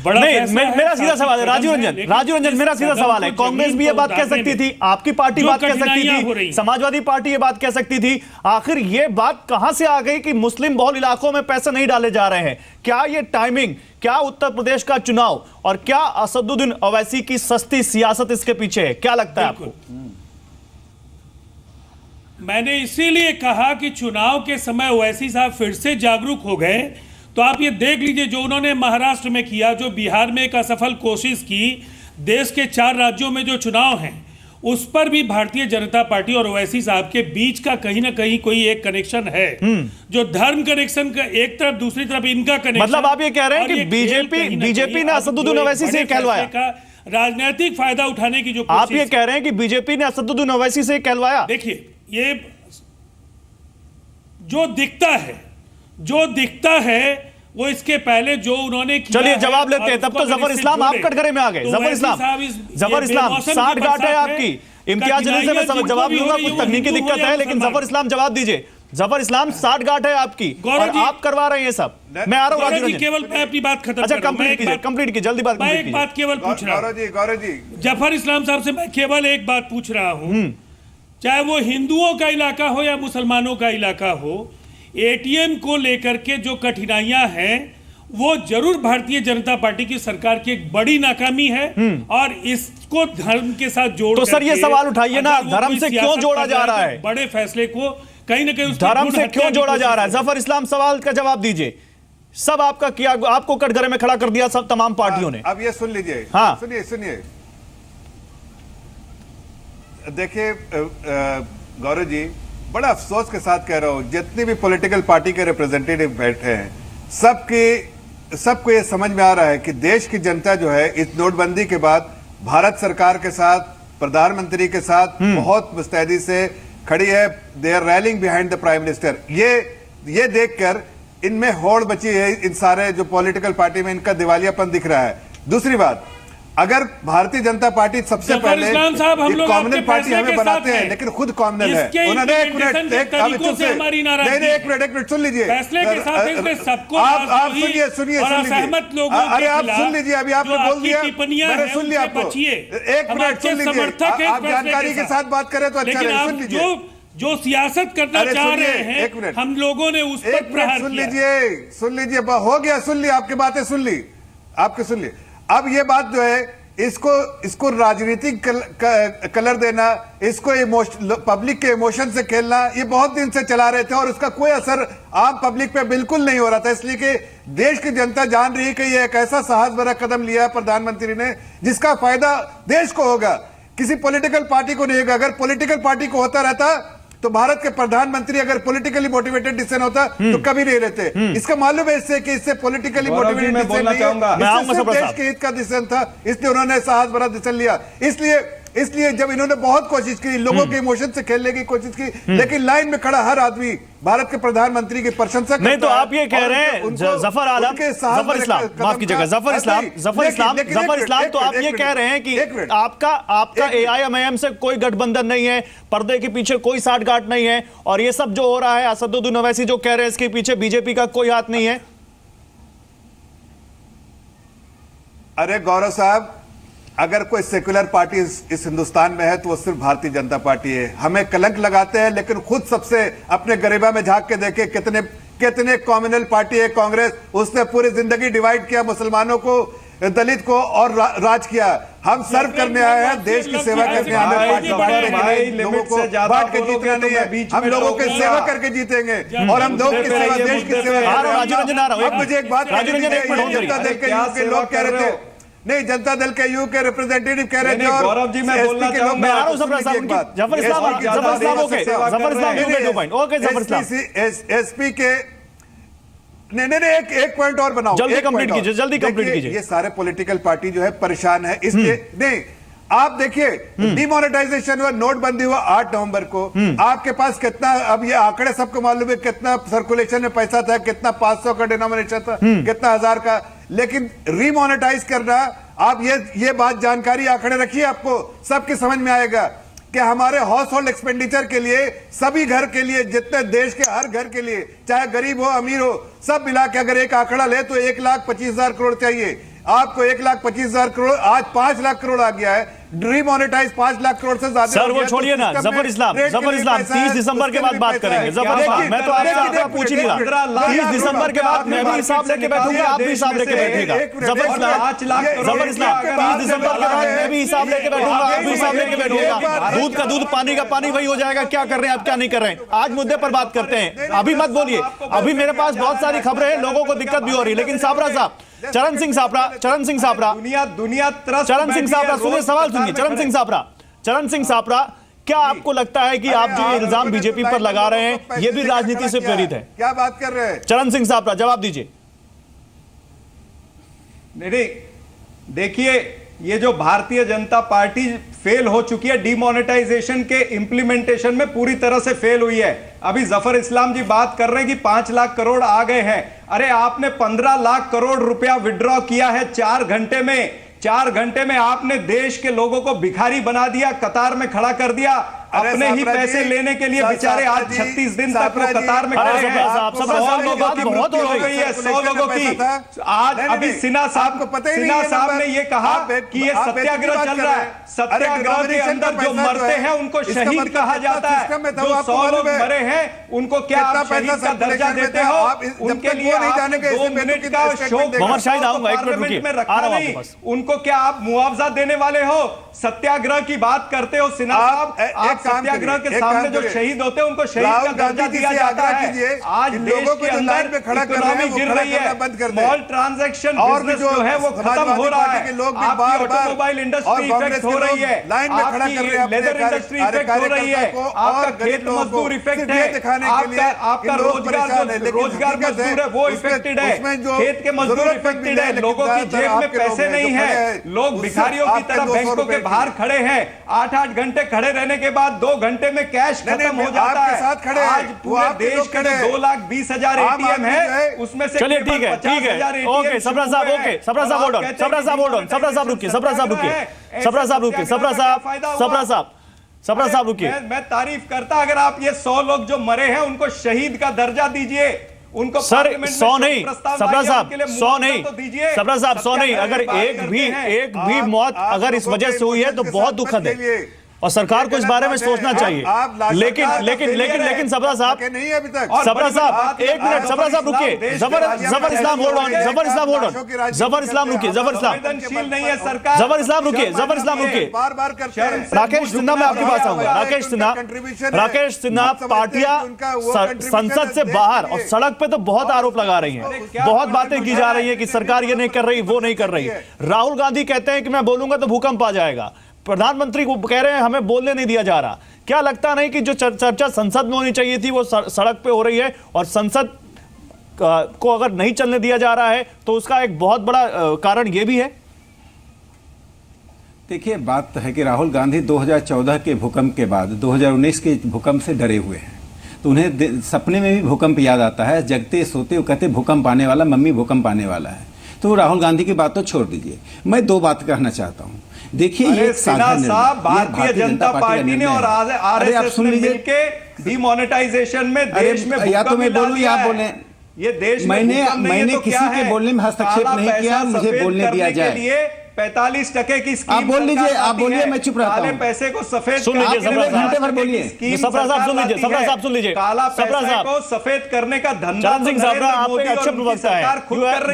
बड़ा मेरा सीधा सवाल है राजीव रंजन, मेरा सीधा सवाल है, कांग्रेस भी ये बात कह सकती थी, आपकी पार्टी बात कह सकती थी, समाजवादी पार्टी ये बात कह सकती थी, आखिर ये बात कहां से आ गई कि मुस्लिम बहुल इलाकों में पैसे नहीं डाले जा रहे हैं? क्या ये टाइमिंग, क्या उत्तर प्रदेश का चुनाव, और क्या असदुद्दीन ओवैसी की सस्ती सियासत इसके पीछे है? क्या लगता है आपको? मैंने इसीलिए कहा कि चुनाव के समय ओवैसी साहब फिर से जागरूक हो गए। तो आप ये देख लीजिए, जो उन्होंने महाराष्ट्र में किया, जो बिहार में एक असफल कोशिश की, देश के 4 राज्यों में जो चुनाव हैं उस पर भी भारतीय जनता पार्टी और ओवैसी साहब के बीच का कहीं ना कहीं कोई एक कनेक्शन है, जो धर्म कनेक्शन का एक तरफ, दूसरी तरफ इनका कनेक्शन। मतलब आप ये कह रहे हैं कि बीजेपी ने असदुद्दीन ओवैसी से कहलवाया, राजनीतिक फायदा उठाने की जो आप ये कह रहे हैं कि बीजेपी ने असदुद्दीन ओवैसी से कहलवाया? देखिए, ये जो दिखता है वो इसके पहले जो उन्होंने किया। चलिए जवाब लेते हैं, तब तो जफर इस्लाम आप कटघरे में आ गए। जफर इस्लाम 60 गांठ है आपकी, इम्तियाज जलील से मैं जवाब दूंगा, कुछ तकनीकी दिक्कत है, लेकिन जफर इस्लाम जवाब दीजिए। जफर इस्लाम 60 गांठ है आपकी, और आप करवा रहे हैं सब। मैं आ रहा हूं राजीव रंजन, केवल मैं अपनी बात खत्म। अच्छा, कंप्लीट कीजिए, जल्दी बात। मैं एक बात केवल पूछ रहा हूं गौरव जी, जफर इस्लाम साहब से मैं केवल एक बात पूछ रहा हूं, चाहे वो हिंदुओं का इलाका हो या मुसलमानों का इलाका हो, एटीएम को लेकर के जो कठिनाइयां हैं वो जरूर भारतीय जनता पार्टी की सरकार की एक बड़ी नाकामी है, और इसको धर्म के साथ जोड़। तो सर ये सवाल उठाइए ना, धर्म से क्यों जोड़ा जा रहा है? बड़े फैसले को कहीं ना कहीं धर्म से क्यों जोड़ा जा रहा है? जफर इस्लाम सवाल का जवाब दीजिए। सब आपका किया, आपको कटघरे में खड़ा कर दिया सब तमाम पार्टियों ने। अब ये सुन लीजिए, हाँ सुनिए। देखिए गौरव जी, बड़ा अफसोस के साथ कह रहा हूं, जितनी भी पॉलिटिकल पार्टी के रिप्रेजेंटेटिव बैठे हैं, सबको ये समझ में आ रहा है कि देश की जनता जो है इस नोटबंदी के बाद भारत सरकार के साथ, प्रधानमंत्री के साथ बहुत मुस्तैदी से खड़ी है। They are rallying behind the prime minister. ये देखकर इनमें होड़ बची है, इन सारे जो पॉलिटिकल पार्टी में इनका दिवालियापन दिख रहा है। दूसरी बात, अगर भारतीय जनता पार्टी सबसे पहले कॉम्युनल पार्टी हमें बनाते हैं, लेकिन खुद कॉम्युनल है। उन्होंने एक मिनट सुन लीजिए, आप सुनिए, अरे आप सुन लीजिए, अभी आपने बोल दिया, मैंने सुन लिया आपको। एक मिनट सुन लीजिए, आप जानकारी के साथ बात करें तो अच्छा है। सुन लीजिए, जो सियासत करना चाह रहे हैं हम लोगों ने उस पर प्रहार किया। सुन लीजिए, हो गया, सुन ली आपकी बातें, सुन ली। अब ये बात जो है इसको राजनीतिक कलर देना, इसको पब्लिक के इमोशन से खेलना, ये बहुत दिन से चला रहे थे और उसका कोई असर आम पब्लिक पे बिल्कुल नहीं हो रहा था। इसलिए कि देश की जनता जान रही है कि ये एक ऐसा साहस भरा कदम लिया प्रधानमंत्री ने जिसका फायदा देश को होगा, किसी पॉलिटिकल पार्टी को नहीं होगा। अगर पॉलिटिकल पार्टी को होता रहता तो भारत के प्रधानमंत्री अगर पॉलिटिकली मोटिवेटेड डिसीजन होता तो कभी नहीं लेते। इसका मालूम है इससे कि इससे पॉलिटिकली मोटिवेटेड डिसीजन नहीं है, इससे देश के हित का डिसीजन था, इसलिए उन्होंने साहस भरा डिसीजन लिया। इसलिए जब इन्होंने बहुत कोशिश की, लोगों के इमोशन से खेलने की कोशिश की, लेकिन लाइन में खड़ा हर आदमी भारत के प्रधानमंत्री की प्रशंसा नहीं तो आप ये कह रहे हैं जफर आलम, जफर इस्लाम, माफ कीजिएगा, जफर इस्लाम, तो आप ये कह रहे हैं कि आपका AIMIM से कोई गठबंधन नहीं है, पर्दे के पीछे कोई साठगांठ नहीं है, और ये सब जो हो रहा है असदुद्दीन ओवैसी जो कह रहे हैं इसके पीछे बीजेपी का कोई हाथ नहीं है। अरे गौरव साहब, अगर कोई सेक्युलर पार्टी इस हिंदुस्तान में है तो वो सिर्फ भारतीय जनता पार्टी है। हमें कलंक लगाते हैं, लेकिन खुद सबसे अपने गरिमा में झांक के देखे कितने कॉम्युनल पार्टी है कांग्रेस, उसने पूरी जिंदगी डिवाइड किया मुसलमानों को, दलित को और राज किया। हम सर्व करने आए हैं, देश की सेवा करने आए हैं, पार्टी लोगों को बांट के जीतना नहीं है। हम लोगों की सेवा करके जीतेंगे और हम लोग की सेवा, देश की सेवा। अब मुझे एक बात, जनता दल के लोग कह रहे थे, नहीं जनता दल के यू के रिप्रेजेंटेटिव कह रहे थे, और गौरव जी मैं बोलना चाहूंगा, एसपी के नहीं एक पॉइंट और बनाओ, जल्दी कंप्लीट कीजिए। ये सारे पॉलिटिकल पार्टी जो है परेशान है, इसलिए नहीं आप देखिए डिमोनेटाइजेशन हुआ, नोटबंदी हुआ 8 नवंबर को, आपके पास कितना, अब ये आंकड़े सबको मालूम है कितना सर्कुलेशन में पैसा था, कितना 500 का डिनोमिनेशन था, कितना 1000 का, लेकिन रीमोनेटाइज करना, आप ये बात जानकारी आंकड़े रखिए, आपको सबकी समझ में आएगा कि हमारे हाउस होल्ड एक्सपेंडिचर के लिए, सभी घर के लिए, जितने देश के हर घर के लिए, चाहे गरीब हो अमीर हो, सब मिला के अगर एक आंकड़ा ले तो 1,25,000 करोड़ चाहिए। आपको 1,25,000 करोड़, आज 5 लाख करोड़ आ गया है, रीमोनेटाइज 5 लाख करोड़ से ज्यादा। सर वो छोड़िए ना, जफर इस्लाम 30 दिसंबर के बाद बात करेंगे। जफर इस्लाम, मैं तो आपसे पूछ ही नहीं रहा, 30 दिसंबर के बाद मैं भी हिसाब लेके बैठूंगा, आप भी हिसाब लेके बैठिएगा। जफर इस्लाम 30 दिसंबर के बाद मैं भी हिसाब लेके बैठूंगा, आप भी हिसाब लेके बैठिएगा। दूध का दूध, पानी का पानी वही हो जाएगा, क्या कर रहे हैं आप, क्या नहीं कर रहे हैं। आज मुद्दे पर बात करते हैं, अभी मत बोलिए, अभी मेरे पास बहुत सारी खबरें हैं, लोगों को दिक्कत भी हो रही है। लेकिन साबरा साहब, चरण सिंह सापरा सुनिए, सवाल सुनिए। चरण सिंह सापरा, क्या आपको लगता है कि आप जो इल्जाम बीजेपी पर लगा रहे हैं ये भी राजनीति से प्रेरित है? क्या बात कर रहे हैं चरण सिंह सापरा, जवाब दीजिए। नहीं, देखिए, ये जो भारतीय जनता पार्टी फेल हो चुकी है, डिमोनेटाइजेशन के इंप्लीमेंटेशन में पूरी तरह से फेल हुई है। अभी जफर इस्लाम जी बात कर रहे हैं कि 5 लाख करोड़ आ गए हैं। अरे आपने 15 लाख करोड़ रुपया विड्रॉ किया है 4 घंटे में। 4 घंटे में आपने देश के लोगों को भिखारी बना दिया, कतार में खड़ा कर दिया। अपने ही पैसे लेने के लिए बेचारे आज 36 दिन तक वो कतार में खड़े हैं। 100 लोगों की मृत्यु हो गई है, 100 लोगों की। आज अभी सिन्हा साहब ने ये कहा कि ये सत्याग्रह चल रहा है। सत्याग्रह के अंदर जो मरते हैं उनको शहीद कहा जाता है। जो 100 लोग मरे हैं उनको क्या आप शहीद का दर्जा देते हो? उनके लिए 2 मिनट का शोक पार्लियामेंट में रखा नहीं, उनको क्या आप मुआवजा देने वाले हो? सत्याग्रह की बात करते हो सिन्हा साहब, आप सत्याग्रह के सामने जो शहीद होते हैं उनको शहीद का दर्जा दिया जाता है। आज देश के अंदर इकोनॉमी गिर रही है, स्मॉल ट्रांजैक्शन बिजनेस जो है वो खत्म हो रहा है। आपकी ऑटोमोबाइल इंडस्ट्री इफेक्ट हो रही है, आपकी लेदर इंडस्ट्री इफेक्ट हो रही है, आपका खेत मजदूर इफेक्ट है, आपका रोजगार मजदूर है वो इफेक्टेड है, खेत के मजदूर इफेक्टेड है। लोगों की जेब में पैसे नहीं है, लोग भिखारियों की तरह बैंकों के बाहर खड़े हैं। 8-8 घंटे खड़े रहने के बाद 2 घंटे में कैश खत्म हो जाता है। आज पूरे देश के 2,20,000 एटीएम है, उसमें से चलिए ठीक है, ओके सबरा साहब, ओके सबरा साहब होल्ड ऑन, सबरा साहब रुकिए, सबरा साहब रुकिए। मैं तारीफ करता अगर आप ये 100 लोग जो मरे हैं उनको शहीद का दर्जा दीजिए, उनको सर 100 नहीं, सबरा साहब 100 नहीं, सबरा साहब 100 नहीं, अगर एक भी मौत अगर इस वजह से हुई है तो बहुत दुखद है। और सरकार को इस बारे में सोचना चाहिए। लेकिन सबरा साहब नहीं है अभी तक। सबरा साहब एक मिनट, सबरा साहब रुकिए, जबर Islam hold on, Jabar Islam hold on, Jabar इस्लाम रुकिए, जबर इस्लाम नहीं है सरकार, जबर इस्लाम रुकिए, जबर इस्लाम रुकिए। बार करते हैं। राकेश सिन्हा, मैं आपके पास आऊंगा। राकेश सिन्हा पार्टियां संसद से बाहर और सड़क पे तो बहुत आरोप लगा रही हैं, बहुत बातें की जा रही है कि सरकार ये नहीं कर रही, वो नहीं कर रही। राहुल गांधी कहते हैं कि मैं बोलूंगा तो भूकंप आ जाएगा। प्रधानमंत्री को कह रहे हैं हमें बोलने नहीं दिया जा रहा। क्या लगता नहीं कि जो चर्चा संसद में होनी चाहिए थी वो सड़क पे हो रही है, और संसद को अगर नहीं चलने दिया जा रहा है तो उसका एक बहुत बड़ा कारण ये भी है? देखिए, बात तो है कि राहुल गांधी 2014 के भूकंप के बाद 2019 के भूकंप से डरे हुए हैं, तो उन्हें सपने में भी भूकंप याद आता है। जगते सोते वो कहते भूकंप आने वाला, मम्मी भूकंप आने वाला है। तो राहुल गांधी की बात तो छोड़ दीजिए, मैं दो बात कहना चाहता हूँ। देखिए, ये भारतीय जनता पार्टी ने और आरएसएस ने मिलकर डिमोनेटाइजेशन में देश में, या तो मैं बोलूं या आप बोले, ये देश मैंने किसी के बोलने में हस्तक्षेप नहीं किया, मुझे बोलने दिया जाए। 45% की स्कीम आप बोल लीजिए, आप बोलिए, मैं चुप रहता हूं। पैसे को सफेद सुन लीजिए, घंटे भर बोलिए। सबरा साहब सुन लीजिए, सबरा साहब सुन लीजिए, काला पैसे को सफेद करने का धंधा चरण सिंह साहब, आप एक अच्छे प्रवक्ता हैं,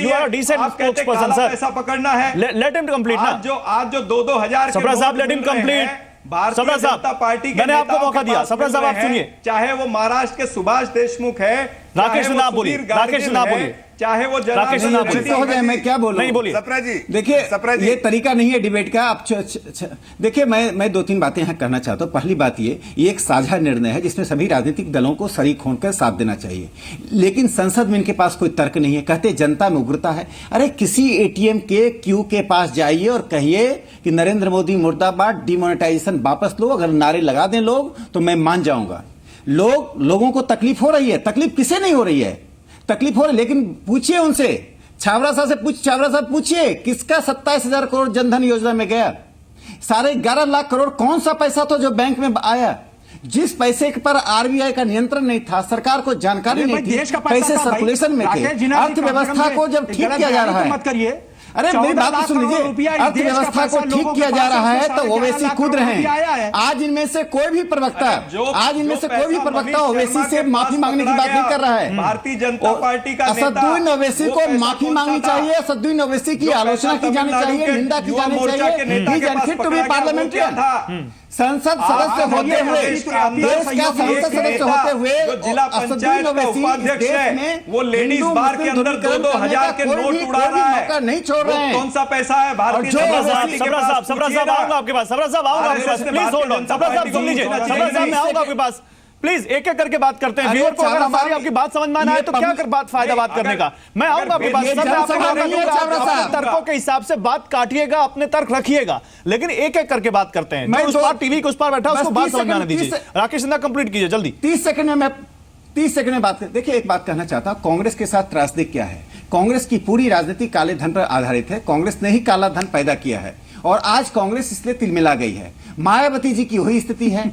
you are decent spokesperson sir, पैसा पकड़ना है। लेट हिम कंप्लीट ना। आज जो 2-2 सबरा साहब, let him complete. Bharatiya Janata party के मैंने आपको मौका दिया। सबरा साहब आप सुनिए, चाहे वो महाराष्ट्र के सुभाष देशमुख है, राकेश सिन्हा बोलिए, राकेश सिन्हा बोलिए, चाहे वो राकेश सिन्हा हो जाए, मैं क्या बोलूं? नहीं बोलिए। सप्रा जी, देखिए, ये तरीका नहीं है डिबेट का। आप देखिए, मैं 2-3 बातें यहाँ करना चाहता हूँ। पहली बात ये एक साझा निर्णय है जिसमें सभी राजनीतिक दलों को शरीक होकर साथ देना चाहिए, लेकिन संसद में इनके पास कोई तर्क नहीं है। कहते जनता में उग्रता है। अरे किसी एटीएम के क्यू के पास जाइए और कहिए कि नरेंद्र मोदी मुर्दाबाद, डिमोनेटाइजेशन वापस लो। अगर नारे लगा दें लोग तो मैं मान जाऊंगा। लोगों को तकलीफ हो रही है, तकलीफ किसे नहीं हो रही है? तकलीफ हो रही, लेकिन पूछिए उनसे, छावरा साहब पूछिए किसका 27,000 करोड़ जनधन योजना में गया? साढ़े 11 लाख करोड़ कौन सा पैसा था जो बैंक में आया? जिस पैसे पर आरबीआई का नियंत्रण नहीं था, सरकार को जानकारी नहीं थी, पैसे सर्कुलेशन में थे। अर्थव्यवस्था को जब ठीक किया जा रहा है, अरे मेरी बात तो सुन लीजिए, अर्थव्यवस्था को ठीक किया जा रहा है तो ओवैसी कूद रहे हैं। आज इनमें से कोई भी प्रवक्ता ओवैसी से माफी मांगने की बात नहीं कर रहा है। भारतीय जनता पार्टी का असदुद्दीन ओवैसी को माफी मांगनी चाहिए, असदुद्दीन ओवैसी की आलोचना की जानी चाहिए, निंदा की जानी चाहिए। पार्लियामेंट्रियन संसद सदस्य होते हुए, देश का संसद सदस्य होते हुए, जिला पंचायत का उपाध्यक्ष है, वो लेडीज बार के अंदर 2-2 हजार के नोट उड़ा रहा है, नहीं छोड़ रहे हैं। कौन सा पैसा है भारतीय सबरा साहब आऊंगा आपके पास, सबरा साहब आऊंगा आपके पास, प्लीज होल्ड ऑन। सबरा साहब सुन लीजिए, सबरा साहब मैं आऊंगा आपके पास, प्लीज एक एक करके बात करते हैं। व्यूअर को अगर हमारी आपकी बात समझ में आए तो क्या कर फायदा बात करने का? मैं आऊंगा आपके पास, तर्कों के हिसाब से बात काटिएगा, अपने तर्क रखिएगा, लेकिन एक एक करके बात करते हैं। मैं उस पार टीवी के उस पार बैठा उसको बात समझ में आने दीजिए। राकेश सिन्हा कंप्लीट कीजिए जल्दी। 30 सेकंड में बात कर। देखिए, एक बात कहना चाहता हूं, कांग्रेस के साथ त्रासदी क्या है? कांग्रेस की पूरी राजनीति काले धन पर आधारित है। कांग्रेस ने ही काला धन पैदा किया है और आज कांग्रेस इसलिए तिलमिला गई है। मायावती जी की वही स्थिति है।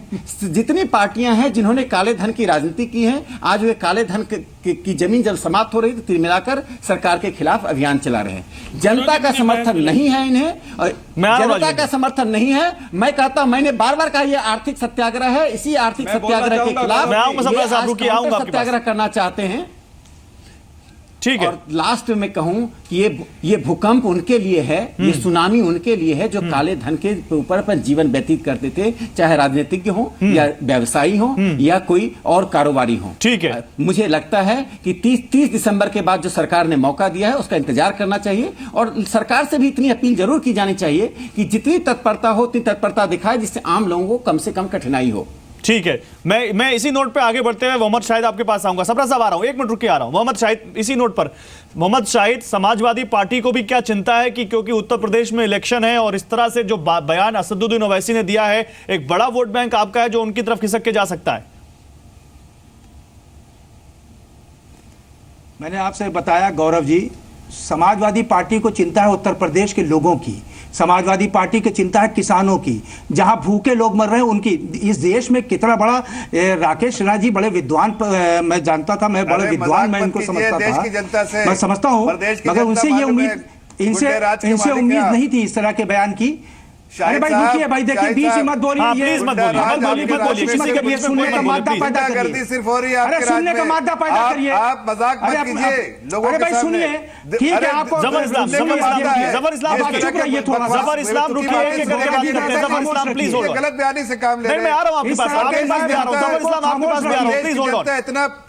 जितनी पार्टियां हैं जिन्होंने काले धन की राजनीति की है, आज वे काले धन की जमीन जब समाप्त हो रही तो तिलमिलाकर सरकार के खिलाफ अभियान चला रहे हैं। जनता का समर्थन नहीं है इन्हें, और जनता का समर्थन नहीं है। मैं कहता हूं, मैंने बार-बार कहा यह आर्थिक सत्याग्रह है। इसी आर्थिक सत्याग्रह के खिलाफ सत्याग्रह करना चाहते हैं। ठीक है। और लास्ट में मैं कहूं कि ये भूकंप उनके लिए है, ये सुनामी उनके लिए है जो काले धन के ऊपर पर जीवन व्यतीत करते थे, चाहे राजनीतिज्ञ हो या व्यवसायी हो या कोई और कारोबारी हो। ठीक है। मुझे लगता है कि 30 दिसंबर के बाद जो सरकार ने मौका दिया है उसका इंतजार करना चाहिए, और सरकार से भी इतनी अपील जरूर की जानी चाहिए कि जितनी तत्परता हो उतनी तत्परता दिखाए, जिससे आम लोगों को कम से कम कठिनाई हो। ठीक है। मैं इसी नोट पे आगे बढ़ते हुए मोहम्मद शाहिद आपके पास आऊंगा। सबरा साहब आ रहा हूं, एक मिनट रुक के आ रहा हूं। मोहम्मद शाहिद, इसी नोट पर मोहम्मद शाहिद, समाजवादी पार्टी को भी क्या चिंता है कि क्योंकि उत्तर प्रदेश में इलेक्शन है और इस तरह से जो बयान असदुद्दीन ओवैसी ने दिया है, एक बड़ा वोट बैंक आपका है जो उनकी तरफ खिसक के जा सकता है? मैंने आपसे बताया गौरव जी, समाजवादी पार्टी को चिंता है उत्तर प्रदेश के लोगों की, समाजवादी पार्टी की चिंता है किसानों की, जहां भूखे लोग मर रहे हैं उनकी। इस देश में कितना बड़ा राकेश सिन्हा जी बड़े विद्वान, मैं जानता था, मैं बड़े विद्वान, मैं इनको समझता था, मैं समझता हूं, मगर उनसे ये उम्मीद, इनसे उम्मीद नहीं थी इस तरह के बयान की। अरे भाई रुकिए भाई, देखिए बीच में मत बोलिए, प्लीज मत बोलिए, मत बोलिए, किसी के लिए सुनने का मादा पैदा गुंडागर्दी सिर्फ हो रही है अरे आपके सुनने राज्य का में। मादा पैदा करिए, आप मजाक मत कीजिए लोगों अरे के भाई सामने। सुनिए, ठीक है आपको जबर इस्लाम चुप रहिए थोड़ा सा। जबर इस्लाम रुकिए, एक एक करके बात करते हैं। जबर इस्लाम प्लीज होल्ड ऑन। गलत बयानी से काम ले नहीं, मैं आ रहा हूं आपके पास, आपके पास भी आ रहा हूं। जबर इस्लाम आपके पास भी आ रहा हूं, प्लीज होल्ड ऑन।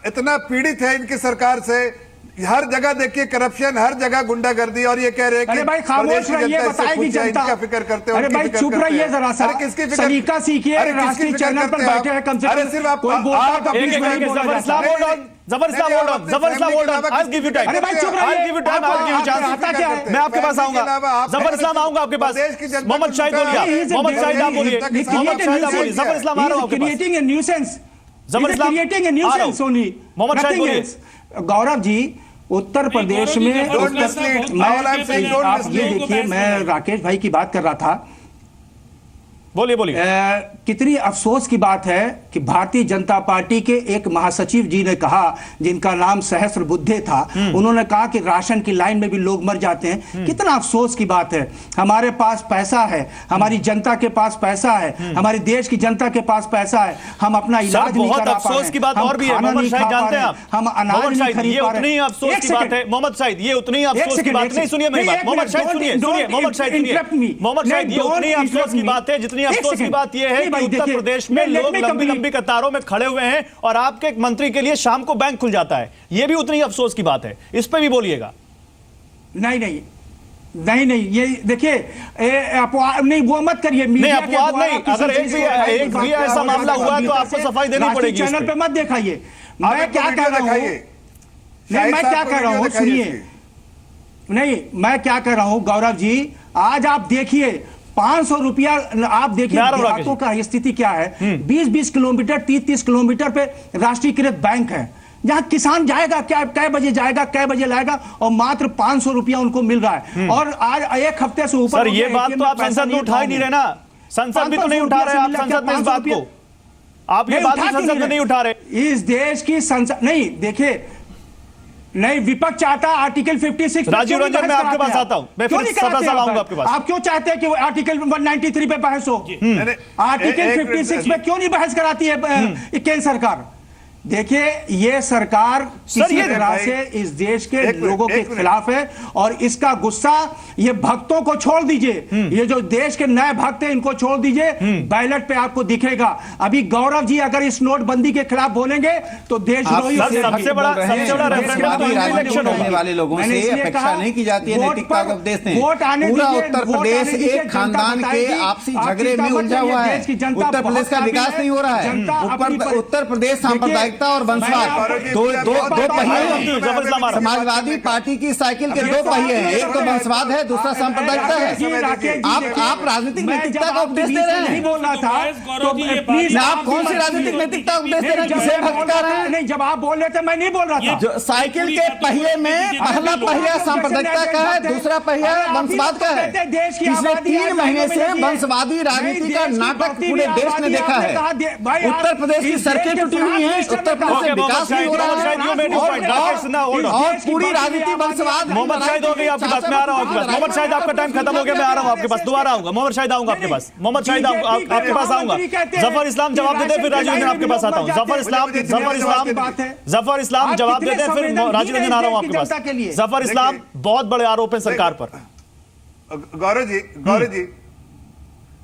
इतना पीड़ित है इनकी सरकार से, हर जगह देखिए करप्शन, हर जगह गुंडागर्दी, और ये कह रहे हैं कि अरे भाई खामोश रहिए, बताएगी जनता। इनका फिक्र करते हो, अरे भाई चुप रहिए जरा सा, सलीका सीखिए, राष्ट्रीय चैनल पर बैठे हैं कम से कम। सिर्फ आप कोई बोलता तो एक एक करके जबर Islam hold on, Jabar Islam hold on, Jabar Islam hold on. I will give you time, अरे भाई चुप रहिए, I will give you time, I will give you chance. मैं आपके पास आऊंगा, जबर इस्लाम आऊंगा आपके पास। मोहम्मद शाहिद बोलिए, मोहम्मद शाहिद आप बोलिए, मोहम्मद शाहिद आप बोलिए। जबर इस्लाम आ रहा हूं आपके पास। Creating a nuisance, Jabar Islam creating a nuisance only. Mohammed Shahid बोलिए। गौरव जी, उत्तर प्रदेश में आप ये देखिए, मैं राकेश भाई की बात कर रहा था, बोलिए बोलिए। कितनी अफसोस की बात है कि भारतीय जनता पार्टी के एक महासचिव जी ने कहा, जिनका नाम सहस्त्र बुद्धे था, उन्होंने कहा कि राशन की लाइन में भी लोग मर जाते हैं। कितना अफसोस की बात है। हमारे पास पैसा है, हमारी जनता के पास पैसा है, हमारी देश की जनता के पास पैसा है, हम अपना इलाज नहीं करा पा रहे हैं। अफसोस की बात और भी है मोहम्मद शाहिद, जानते हैं आप, हम अनाज नहीं खरीद पा रहे हैं। ये उतनी अफसोस की बात है मोहम्मद शाहिद, ये उतनी अफसोस की बात नहीं। सुनिए मेरी बात मोहम्मद शाहिद, सुनिए सुनिए मोहम्मद शाहिद, सुनिए मोहम्मद शाहिद, ये उतनी अफसोस की बात है जितनी अफसोस की बात यह है कि उत्तर प्रदेश में लोग लंबी लंबी कतारों में खड़े हुए हैं और आपके एक मंत्री के लिए शाम को बैंक खुल जाता है। यह भी उतनी अफसोस की बात है, इस पे भी बोलिएगा। नहीं नहीं नहीं नहीं, ये देखिए अपवाद नहीं, वो मत करिए। नहीं अपवाद नहीं, अगर एक भी ऐसा मामला हुआ तो आपको सफाई देनी पड़ेगी। चैनल पे मत दिखाइए। मैं क्या कह रहा हूं, नहीं मैं क्या कह रहा हूं, सुनिए। नहीं मैं क्या कह रहा हूं गौरव जी, आज आप देखिए 500 रुपया, आप देखिए देहातों का स्थिति क्या है। 20-20 किलोमीटर, 30-30 किलोमीटर पे राष्ट्रीयकृत बैंक है, जहां किसान जाएगा कै बजे जाएगा, कै बजे लाएगा, और मात्र 500 रुपया उनको मिल रहा है। और आज एक हफ्ते से ऊपर सर ये बात तो आप संसद में उठा ही नहीं रहे ना, संसद भी तो नहीं उठा रहे आप संसद में इस बात को, आप ये बात संसद में नहीं उठा रहे। इस देश की संसद नहीं, देखिए नहीं, विपक्ष चाहता आर्टिकल 56। राजीव रंजन मैं आपके पास आता हूं, मैं फिर सभा साहब आऊंगा आपके पास। आप क्यों चाहते हैं कि आर्टिकल 193 पे बहस हो? आर्टिकल 56 पे क्यों नहीं बहस कराती है केंद्र सरकार? देखिए ये सरकार किसी तरह से इस देश के लोगों के खिलाफ है, और इसका गुस्सा ये भक्तों को छोड़ दीजिए, ये जो देश के नए भक्त हैं इनको छोड़ दीजिए, बैलेट पे आपको दिखेगा। अभी गौरव जी अगर इस नोटबंदी के खिलाफ बोलेंगे तो देशद्रोही सबसे बड़ा इलेक्शन होने वाले लोगों से अपेक्षा नहीं की जाती है नैतिकता का उपदेश दें। पूरा उत्तर प्रदेश एक खानदान के आपसी झगड़े में उलझा हुआ है। उत्तर प्रदेश का विकास नहीं हो रहा है। उत्तर प्रदेश सांप्रदायिक और वंशवाद दो पहिए। समाजवादी पार्टी की साइकिल के दो पहिए हैं, एक तो वंशवाद है, दूसरा सांप्रदायिकता है। आप राजनीतिक नैतिकता का उपदेश दे रहे हैं। बोल रहा था तो प्लीज, आप कौन सी राजनीतिक नैतिकता का उपदेश दे रहे हैं? किसे भक्त कर रहे हैं? नहीं, जब आप बोल रहे थे मैं नहीं बोल रहा था। जो साइकिल के पहिए में पहला पहिया सांप्रदायिकता का है, दूसरा पहिया वंशवाद का है। पिछले 3 महीने से वंशवादी राजनीति का नाटक पूरे देश ने देखा है। उत्तर प्रदेश की सड़कें टूटी हुई हैं, उत्तर प्रदेश में विकास नहीं हो रहा है, और पूरी राजनीति वंशवाद। मोहम्मद शाहिद हो गई आपके पास, मैं आ रहा हूं आपके पास। मोहम्मद शाहिद आपका टाइम खत्म हो गया, मैं आ रहा हूं आपके पास, दोबारा आऊंगा। मोहम्मद शाहिद आऊंगा आपके पास, मोहम्मद शाहिद आपके पास आऊंगा। जफर इस्लाम जवाब देते फिर राजीव रंजन आपके पास आता हूं। जफर इस्लाम जवाब देते फिर राजीव रंजन आ रहा हूं आपके पास। जफर इस्लाम बहुत बड़े आरोप है सरकार पर। गौरव जी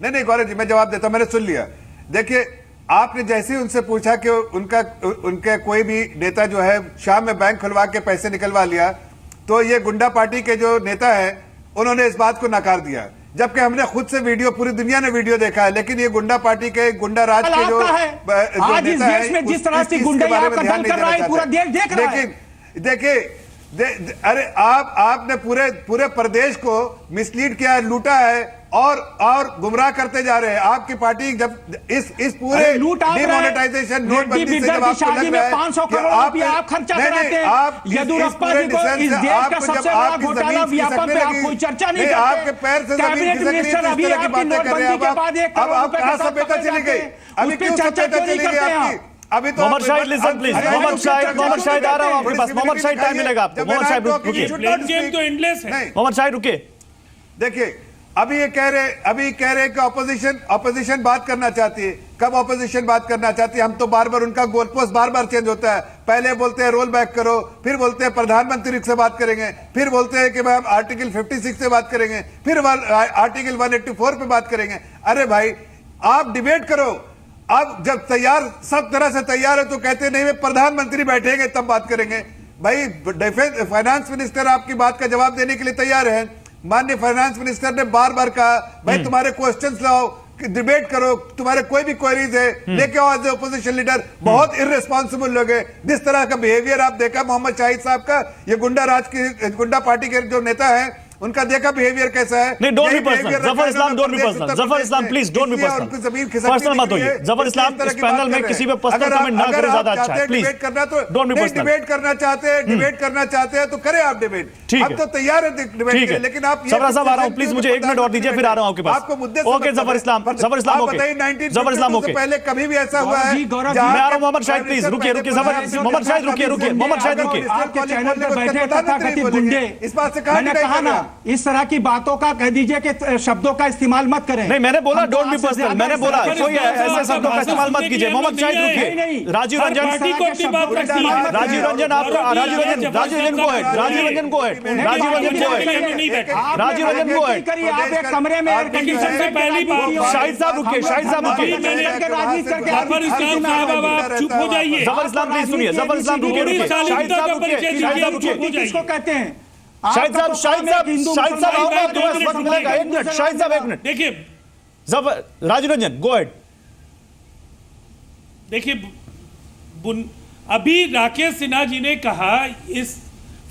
नहीं गौरव जी मैं जवाब देता हूं, मैंने सुन लिया। देखिए आपने जैसे ही उनसे पूछा कि उनका कोई भी नेता जो है शाम में बैंक खुलवा के पैसे निकलवा लिया, तो ये गुंडा पार्टी के जो नेता है उन्होंने इस बात को नकार दिया, जबकि हमने खुद से वीडियो, पूरी दुनिया ने वीडियो देखा है। लेकिन ये गुंडा पार्टी के गुंडा राज के जो आज इस देश में जिस तरह से गुंडा का दल कर रहा है पूरा देश देख रहा है। लेकिन देखिए अरे आपने पूरे प्रदेश को मिसलीड किया है, लूटा है और गुमराह करते जा रहे हैं। आपकी पार्टी जब इस पूरे डिमोनेटाइजेशन नोटबंदी से जब आपको लग रहा है 500 करोड़ रुपया आप खर्चा कराते हैं, आप येदियुरप्पा जी को इस देश का सबसे बड़ा घोटाला व्यापक पे आप कोई चर्चा नहीं करते। आपके पैर से जमीन खिसक रही है, इस तरह की बातें कर रहे हैं। अब आप कहां सभ्यता चली गई? अभी क्यों सभ्यता चली गई आपकी? अभी तो मोहम्मद शाहिद लिसन प्लीज, मोहम्मद शाहिद आ रहा हूं आपके पास। मोहम्मद शाहिद टाइम मिलेगा आपको। मोहम्मद शाहिद रुकिए, तो एंडलेस है। मोहम्मद शाहिद रुकिए। देखिए अभी कह रहे कि ऑपोजिशन बात करना चाहती है। कब ऑपोजिशन बात करना चाहती है? हम तो बार बार उनका गोल पोस्ट बार बार चेंज होता है। पहले बोलते हैं रोल बैक करो, फिर बोलते हैं प्रधानमंत्री से बात करेंगे, फिर बोलते हैं कि भाई हम आर्टिकल 56 से बात करेंगे, फिर आर्टिकल 184 पे बात करेंगे। अरे भाई आप डिबेट करो। अब जब तैयार सब तरह से तैयार है तो कहते नहीं मैं प्रधानमंत्री बैठेंगे तब बात करेंगे। भाई डिफेंस फाइनेंस मिनिस्टर आपकी बात का जवाब देने के लिए तैयार है। माननीय फाइनेंस मिनिस्टर ने बार बार कहा भाई तुम्हारे क्वेश्चंस लाओ, डिबेट करो, तुम्हारे कोई भी क्वेरीज है लेके आओ एज ऑपोजिशन लीडर। बहुत इररिस्पांसिबल लोग हैं। जिस तरह का बिहेवियर आप देखा मोहम्मद शाहिद साहब का, ये गुंडा पार्टी के जो नेता है उनका देखा बिहेवियर कैसा है। नहीं, don't be personal Zafar Islam, don't be personal Zafar Islam, please don't be personal, personal मत होइए जफर इस्लाम। इस पैनल में किसी पे पर्सनल कमेंट ना करें, ज्यादा अच्छा है। Please don't be personal. Debate करना चाहते हैं तो करें आप डिबेट। हम तो तैयार है डिबेट के लिए, लेकिन आप सफरा साहब आ रहा हूं, प्लीज मुझे 1 मिनट और दीजिए, फिर आ रहा हूं आपके पास। आपको मुद्दे okay Zafar Islam okay, Zafar Islam okay. पहले कभी भी ऐसा हुआ है? मैं आ रहा हूं मोहम्मद शाहिद, प्लीज रुकिए मोहम्मद शाहिद रुकिए मोहम्मद शाहिद रुकिए। आपके चैनल पर बैठे तथाकथित गुंडे, इस बात से मैंने कहा ना इस तरह की बातों का कह दीजिए कि शब्दों का इस्तेमाल मत करें। नहीं, मैंने बोला डोंट बी पर्सनल, मैंने बोला कोई ऐसे शब्दों का इस्तेमाल मत कीजिए। मोहम्मद शाहिद रुकिए। राजीव रंजन को है, राजीव रंजन आपका, राजीव रंजन को है, राजीव रंजन को है, करिए आप एक कमरे में एयर कंडीशन से पहली बात। शाहिद साहब रुकिए, शाहिद साहब रुकिए। चुप हो जाइए। जफर इस्लाम प्लीज सुनिए, जफर इस्लाम रुकिए, शाहिद साहब रुकिए, शाहिद साहब रुकिए। किसको कहते हैं? शाहिद साहब आओगे, तुम्हें वक्त मिलेगा। 1 मिनट शाहिद साहब, 1 मिनट। देखिए राजीव रंजन गो अहेड। देखिए अभी राकेश सिन्हा जी ने कहा इस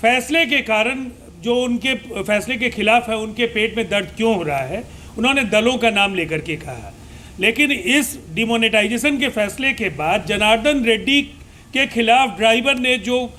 फैसले के कारण जो उनके फैसले के खिलाफ है उनके पेट में दर्द क्यों हो रहा है, उन्होंने दलों का नाम लेकर के कहा। लेकिन इस डिमोनेटाइजेशन के फैसले के बाद जनार्दन रेड्डी के खिलाफ ड्राइवर ने जो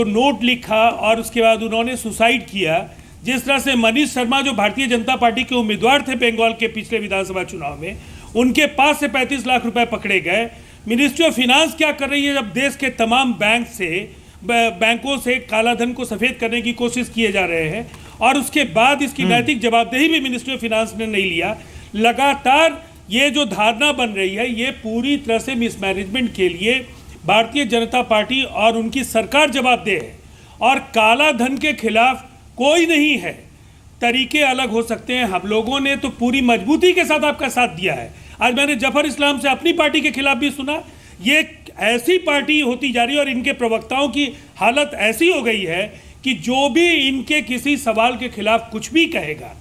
नोट लिखा और उसके बाद उन्होंने सुसाइड किया, जिस तरह से मनीष शर्मा जो भारतीय जनता पार्टी के उम्मीदवार थे बंगाल के पिछले विधानसभा चुनाव में, उनके पास से 35 लाख रुपए पकड़े गए। मिनिस्ट्री ऑफ फिनांस क्या कर रही है जब देश के तमाम बैंकों से कालाधन को सफेद करने की कोशिश किए जा रहे हैं, और उसके बाद इसकी नैतिक जवाबदेही भी मिनिस्ट्री ऑफ फिनांस ने नहीं लिया। लगातार ये जो धारणा बन रही है ये पूरी तरह से मिसमैनेजमेंट के लिए भारतीय जनता पार्टी और उनकी सरकार जवाबदेह है, और काला धन के खिलाफ कोई नहीं है। तरीके अलग हो सकते हैं, हम लोगों ने तो पूरी मजबूती के साथ आपका साथ दिया है। आज मैंने जफर इस्लाम से अपनी पार्टी के खिलाफ भी सुना। ये ऐसी पार्टी होती जा रही है और इनके प्रवक्ताओं की हालत ऐसी हो गई है कि जो भी इनके किसी सवाल के खिलाफ कुछ भी कहेगा,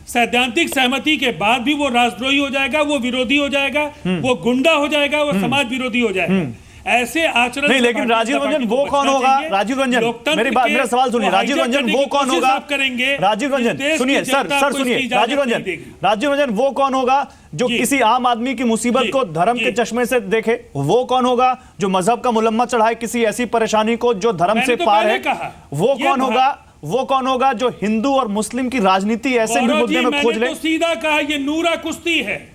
सैद्धांतिक सहमति के बाद भी वो राष्ट्रद्रोही हो जाएगा, वो विरोधी हो जाएगा, वो गुंडा हो जाएगा, वो समाज विरोधी हो जाएगा। ऐसे आचरण नहीं, लेकिन राजीव रंजन वो कौन होगा? राजीव रंजन मेरा सवाल सुनिए। राजीव रंजन वो कौन होगा? राजीव रंजन सुनिए, सर सुनिए। राजीव रंजन वो कौन होगा जो किसी आम आदमी की मुसीबत को धर्म के चश्मे से देखे? वो कौन होगा जो मजहब का मुलम्मा चढ़ाए किसी ऐसी परेशानी को जो धर्म से पार है? वो कौन होगा? वो कौन होगा जो हिंदू और मुस्लिम की राजनीति ऐसे भी मुद्दे में खोज ले? सीधा कहा ये नूरा कुश्ती है।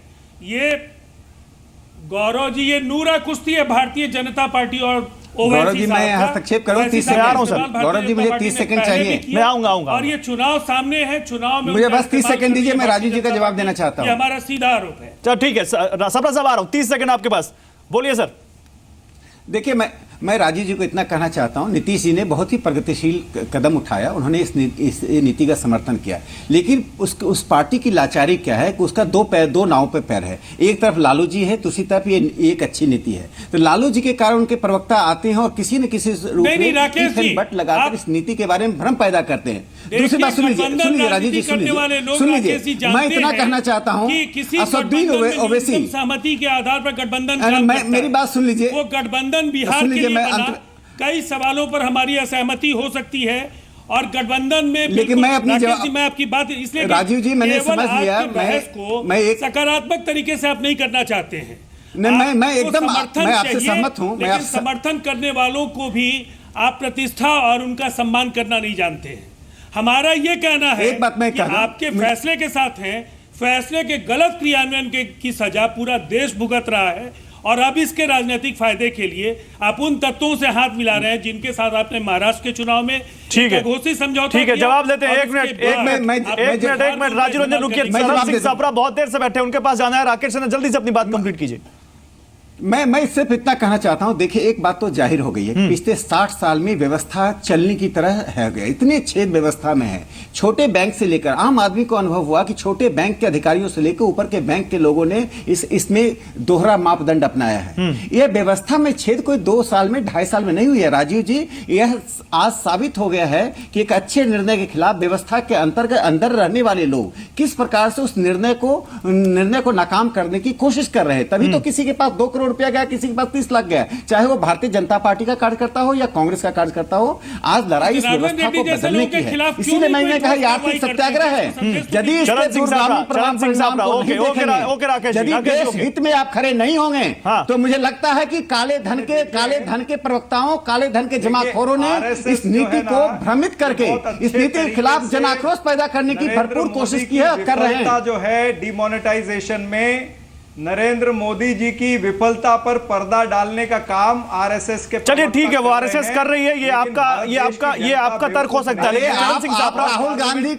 ये गौरव जी ये नूरा कुश्ती है भारतीय जनता पार्टी और गौरव जी मैं हस्तक्षेप करूं 30 सेकंड। गौरव जी मुझे 30 सेकंड चाहिए, मैं आऊंगा। और ये चुनाव सामने है, चुनाव में मुझे बस 30 सेकंड दीजिए, मैं राजीव जी का जवाब देना चाहता हूं। ये हमारा सीधा आरोप है। चलो ठीक है, सपना साहब आ रहा हूं, 30 सेकंड आपके पास, बोलिए सर। देखिए मैं राजीव जी को इतना कहना चाहता हूं, नीतीश जी ने बहुत ही प्रगतिशील कदम उठाया, उन्होंने इस नीति का समर्थन किया, लेकिन उस पार्टी की लाचारी क्या है कि उसका दो नाव पे पैर है। एक तरफ लालू जी है, दूसरी तरफ ये एक अच्छी नीति है। तो लालू जी के कारण उनके प्रवक्ता आते हैं और किसी न किसी रूप में बट लगाकर इस नीति के बारे में भ्रम पैदा करते हैं। दूसरी बात सुन लीजिए राजीव जी, सुन लीजिए, मैं इतना कहना चाहता हूँ असदुद्दीन ओवैसी सहमति के आधार पर गठबंधन, मेरी बात सुन लीजिए, वो गठबंधन बिहार के लिए बना। कई सवालों पर हमारी असहमति हो सकती है और गठबंधन में, लेकिन मैं अपनी मैं आपकी बात इसलिए राजीव जी मैंने समझ लिया, मैं एक सकारात्मक तरीके से आप नहीं करना चाहते हैं। मैं एकदम मैं आपसे सहमत हूं, लेकिन समर्थन करने वालों को भी आप प्रतिष्ठा और उनका सम्मान करना नहीं जानते हैं। हमारा ये कहना है एक बात मैं कि आपके फैसले के साथ हैं, फैसले के गलत क्रियान्वयन की सजा पूरा देश भुगत रहा है और अब इसके राजनीतिक फायदे के लिए आप उन तत्वों से हाथ मिला रहे हैं जिनके साथ आपने महाराष्ट्र के चुनाव में ठीक है, घोषित समझौता ठीक है, किया। जवाब देते हैं। और एक मिनट उसके बाद राजीव रंजन रुकिए। चरण सिंह सापरा बहुत देर से बैठे हैं, उनके पास जाना है। राकेश सिन्हा जल्दी से अपनी बात कंप्लीट कीजिए। मैं सिर्फ इतना कहना चाहता हूं, देखिए एक बात तो जाहिर हो गई है, पिछले 60 साल में व्यवस्था चलने की तरह है गया, इतने छेद व्यवस्था में है। छोटे बैंक से लेकर आम आदमी को अनुभव हुआ कि छोटे बैंक के अधिकारियों से लेकर ऊपर के बैंक के लोगों ने इसमें दोहरा मापदंड अपनाया है। यह व्यवस्था में छेद कोई 2 साल में 2.5 साल में नहीं हुई है राजीव जी। यह आज साबित हो गया है कि एक अच्छे निर्णय के खिलाफ व्यवस्था के अंदर रहने वाले लोग किस प्रकार से उस निर्णय को नाकाम करने की कोशिश कर रहे हैं। तभी तो किसी के पास 2 करोड़ रुपया गया, किसी के पास 30 लाख गया, चाहे वो भारतीय जनता पार्टी का कार्यकर्ता हो या कांग्रेस का कार्यकर्ता हो। आज लड़ाई इस व्यवस्था को बदलने की है, इसीलिए मैंने कहा ये आर्थिक सत्याग्रह है। यदि यदि देश हित में आप खड़े नहीं होंगे तो मुझे लगता है कि काले धन के प्रवक्ताओं, काले धन के जमाखोरों ने इस नीति को भ्रमित करके इस नीति के खिलाफ जन आक्रोश पैदा करने की भरपूर कोशिश की है, कर रहे हैं। जो है डिमोनेटाइजेशन में नरेंद्र मोदी जी की विफलता पर पर्दा डालने का काम आरएसएस के, चलिए ठीक है, वो आरएसएस कर रही है। ये आपका तर्क हो सकता है। राहुल गांधी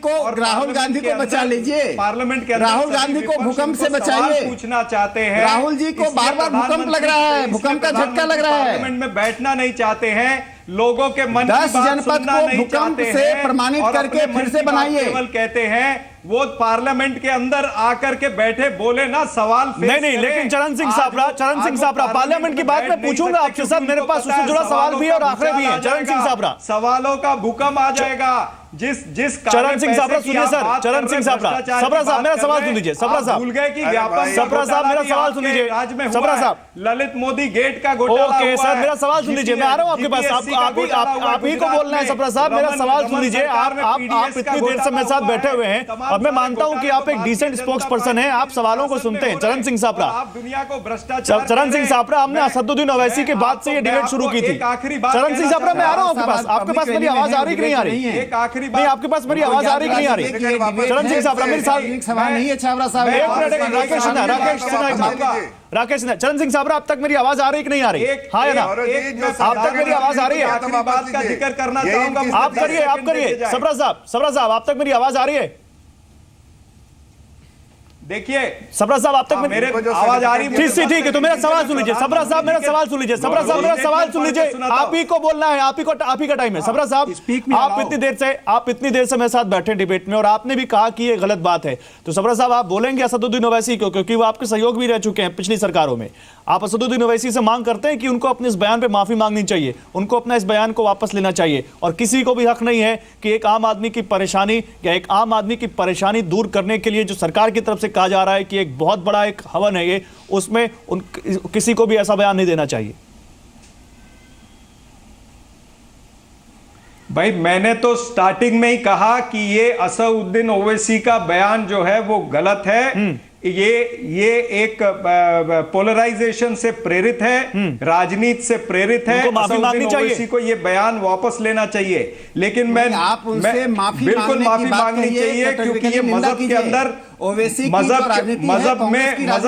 को बचा लीजिए, पार्लियामेंट के राहुल गांधी को भूकंप से बचाइए। पूछना चाहते हैं राहुल जी को बार-बार भूकंप लग रहा है, भूकंप का झटका लग रहा है। पार्लियामेंट में बैठना नहीं चाहते हैं, लोगों के मन की 10 बात जनपद सुनना को नहीं भूकंप चाहते से हैं प्रमाणित और करके अपने फिर मन से की बात बनाइए। केवल कहते हैं वो पार्लियामेंट के अंदर आकर के बैठे बोले ना, सवाल फेस नहीं, लेकिन चरण सिंह सापरा पार्लियामेंट की बात मैं पूछूंगा आपसे सर, मेरे पास उससे जुड़ा सवाल भी है और आंकड़े भी है। चरण सिंह सापरा, सवालों का भूकंप आ जाएगा। जिस चरण सिंह सापरा सुनिए सर, चरण सिंह सापरा मेरा सवाल सुन लीजिए। सबरा साहब भूल गए कि व्यापक सबरा साहब मेरा सवाल सुन लीजिए। सबरा साहब, ललित मोदी गेट का घोटाला ओके सर, मेरा सवाल सुन लीजिए। मैं आ रहा हूं आपके पास, आप ही को बोलना है। सबरा साहब मेरा सवाल सुन लीजिए। आप इतनी देर से मेरे साथ बैठे हुए हैं और मैं मानता हूं कि आप एक डिसेंट स्पोक्स पर्सन हैं, आप सवालों को सुनते हैं। चरण सिंह सापरा, दुनिया को भ्रष्टाचार, चरण सिंह सापरा, हमने असदुद्दीन ओवैसी के बाद से ये डिबेट शुरू की थी। चरण सिंह सापरा, मैं आ रहा हूं आपके पास मेरी आवाज आ रही कि नहीं आ रही? एक आखिरी नहीं, आपके पास मेरी आवाज आ रही कि नहीं आ रही? चरण सिंह सापरा मेरे साथ सवाल नहीं है छाबरा साहब। राकेश सिन्हा, चरण सिंह सापरा, अब तक मेरी आवाज आ रही कि नहीं आ रही? हाँ या ना? आप तक मेरी आवाज आ रही है? बात का जिक्र करना चाहूंगा। आप करिए सबरा साहब, आप तक मेरी आवाज आ रही है? देखिए सबरा साहब, आप तक मेरे आवाज आ रही है? ठीक है, तो मेरा सवाल सुन लीजिए। सबरा साहब मेरा सवाल सुन लीजिए। सबरा साहब मेरा सवाल सुन लीजिए। आप ही को बोलना है, आप ही का टाइम है। सबरा साहब, आप इतनी देर से मेरे साथ बैठे डिबेट में और आपने भी कहा कि ये गलत बात है, तो सबरा साहब आप बोलेंगे असदुद्दीन ओवैसी को, क्योंकि वो आपके सहयोग भी रह चुके हैं पिछली सरकारों में। आप असदुद्दीन ओवैसी से मांग करते हैं कि उनको अपने इस बयान पे माफी मांगनी चाहिए, उनको अपना इस बयान को वापस लेना चाहिए, और किसी को भी हक नहीं है कि एक आम आदमी की परेशानी दूर करने के लिए जो सरकार की तरफ से कहा जा रहा है कि एक बहुत बड़ा एक हवन है ये, उसमें किसी को भी ऐसा बयान नहीं देना चाहिए। भाई मैंने तो स्टार्टिंग में ही कहा कि ये असदुद्दीन ओवैसी का बयान जो है वो गलत है। ये एक पोलराइजेशन से प्रेरित है, राजनीति से प्रेरित है। असदुद्दीन ओवैसी को ये बयान वापस लेना चाहिए, लेकिन मैं बिल्कुल माफी मांगनी चाहिए, क्योंकि ये मजहब के अंदर मजहब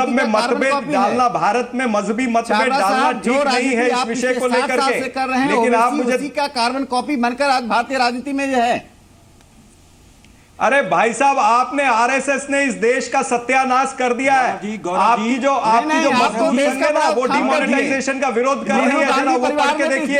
में मतभेद डालना, भारत में मजहबी मतभेद डालना ठीक नहीं है इस विषय को लेकर के। लेकिन आप मुझे का कार्बन कॉपी बनकर आज भारतीय राजनीति में जो है, अरे भाई साहब, आपने आरएसएस ने इस देश का सत्यानाश कर दिया है। आपकी जो मजबूत है ना, वो डिमोनेटाइजेशन का विरोध कर रही है। जरा वो पढ़ के देखिए।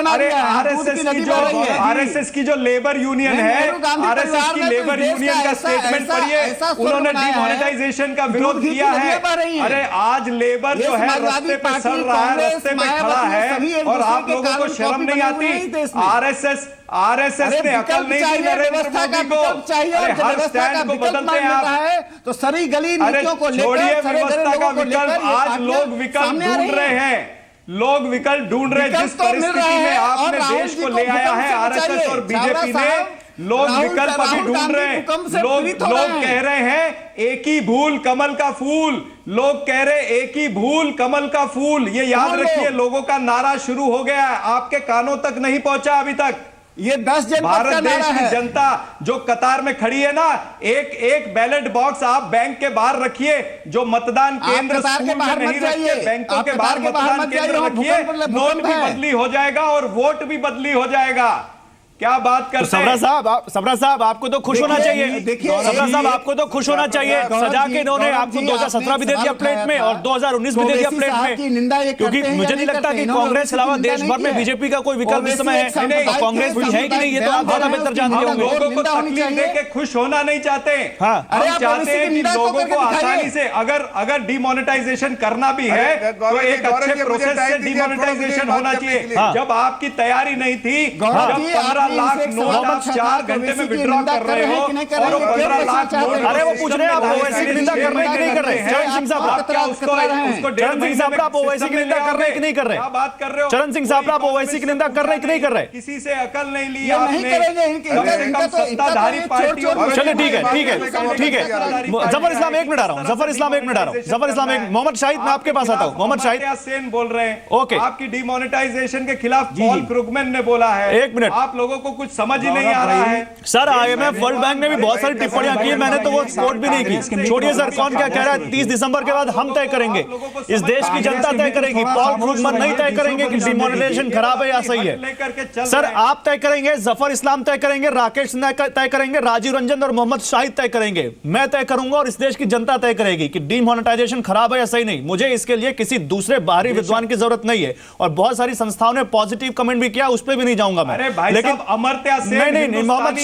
अरे आरएसएस की जो लेबर यूनियन है, आरएसएस की लेबर यूनियन का स्टेटमेंट पढ़िए, उन्होंने डिमोनेटाइजेशन का विरोध किया है। अरे आज लेबर जो है रास्ते पे सड़ रहा है, रास्ते में खड़ा है, और आप लोगों को शर्म नहीं आती? आरएसएस ने अकल नहीं दी नरेंद्र मोदी को। अरे हर स्टैंड को बदलते हैं आप, तो सरी गली नीतियों को लेकर, छोड़िए व्यवस्था का विकल्प। आज लोग विकल्प ढूंढ रहे हैं, लोग विकल्प ढूंढ रहे हैं। जिस परिस्थिति में आपने देश को ले आया है आरएसएस और बीजेपी ने, लोग विकल्प अभी ढूंढ रहे हैं। लोग कह रहे हैं एक ही भूल कमल का फूल, लोग कह रहे एक ही भूल कमल का फूल। ये याद रखिए, लोगों का नारा शुरू हो गया है, आपके कानों तक नहीं पहुंचा अभी तक। ये 10 जनपद भारत देश की जनता जो कतार में खड़ी है ना, एक एक बैलेट बॉक्स आप बैंक के बाहर रखिए, जो मतदान केंद्र स्कूल में नहीं रखिए, बैंकों के बाहर मतदान केंद्र रखिए, नोट भी बदली हो जाएगा और वोट भी बदली हो जाएगा। क्या बात करते हैं? सबरा साहब आपको तो खुश होना चाहिए। सबरा साहब आपको तो खुश होना चाहिए। सजा के इन्होंने आपको 2017 भी दे दिया प्लेट में और 2019 भी दे दिया प्लेट में, क्योंकि मुझे नहीं लगता कि कांग्रेस के अलावा देश भर में बीजेपी का कोई विकल्प इस समय है। तो कांग्रेस भी है कि नहीं ये तो आप ज्यादा बेहतर जानते होंगे। लोगों को तकलीफ देके खुश होना नहीं चाहते। हम चाहते हैं कि लोगों को आसानी से, अगर डिमोनेटाइजेशन करना भी है तो एक अच्छे प्रोसेस से डिमोनेटाइजेशन होना चाहिए। जब आपकी तैयारी नहीं थी, जब 15 लाख नोट आप 4 घंटे में विड्रॉ कर रहे हो और 15 लाख नोट, अरे वो पूछ रहे हैं आप ओवैसी की निंदा कर रहे हैं कि नहीं कर रहे? चरण सिंह साहब आप क्या उसको चरण सिंह साहब आप ओवैसी की निंदा कर रहे हैं कि नहीं कर रहे? क्या बात कर रहे हो? चरण सिंह साहब आप ओवैसी की निंदा कर रहे हैं कि नहीं कर रहे? किसी से अकल नहीं ली आपने। कम से कम सत्ताधारी पार्टी। चलिए ठीक है ठीक है ठीक है। जफर इस्लाम 1 मिनट आ रहा हूँ। जफर इस्लाम 1 मिनट आ रहा हूँ। जफर इस्लाम मोहम्मद शाहिद मैं आपके पास आता हूँ। मोहम्मद शाहिद सेन बोल रहे हैं। ओके, आपकी डिमोनेटाइजेशन के खिलाफ पॉल क्रुगमैन ने बोला है। 1 मिनट। आप लोगों को कुछ समझ ही नहीं आ रहा है। सर IMF वर्ल्ड बैंक ने भी बहुत सारी टिप्पणियां की है, मैंने तो वो कोट भी नहीं की। छोड़िए सर, कौन क्या कह रहा है? 30 दिसंबर के बाद हम तय करेंगे, इस देश की जनता तय करेगी। पॉल क्रुगमैन नहीं तय करेंगे कि डिमोनेटाइजेशन खराब है या सही है। सर आप तय करेंगे, जफर इस्लाम तय करेंगे, राकेश सिन्हा तय करेंगे, राजीव रंजन और मोहम्मद शाहिद तय करेंगे, मैं तय करूंगा और इस देश की जनता तय करेगी कि डिमोनेटाइजेशन खराब है या सही नहीं। मुझे इसके लिए किसी दूसरे बाहरी विद्वान की जरूरत नहीं है। और बहुत सारी संस्थाओं ने पॉजिटिव कमेंट भी किया, उस पर भी नहीं जाऊंगा मैं। लेकिन अमर्त्य सेन नहीं मोहम्मद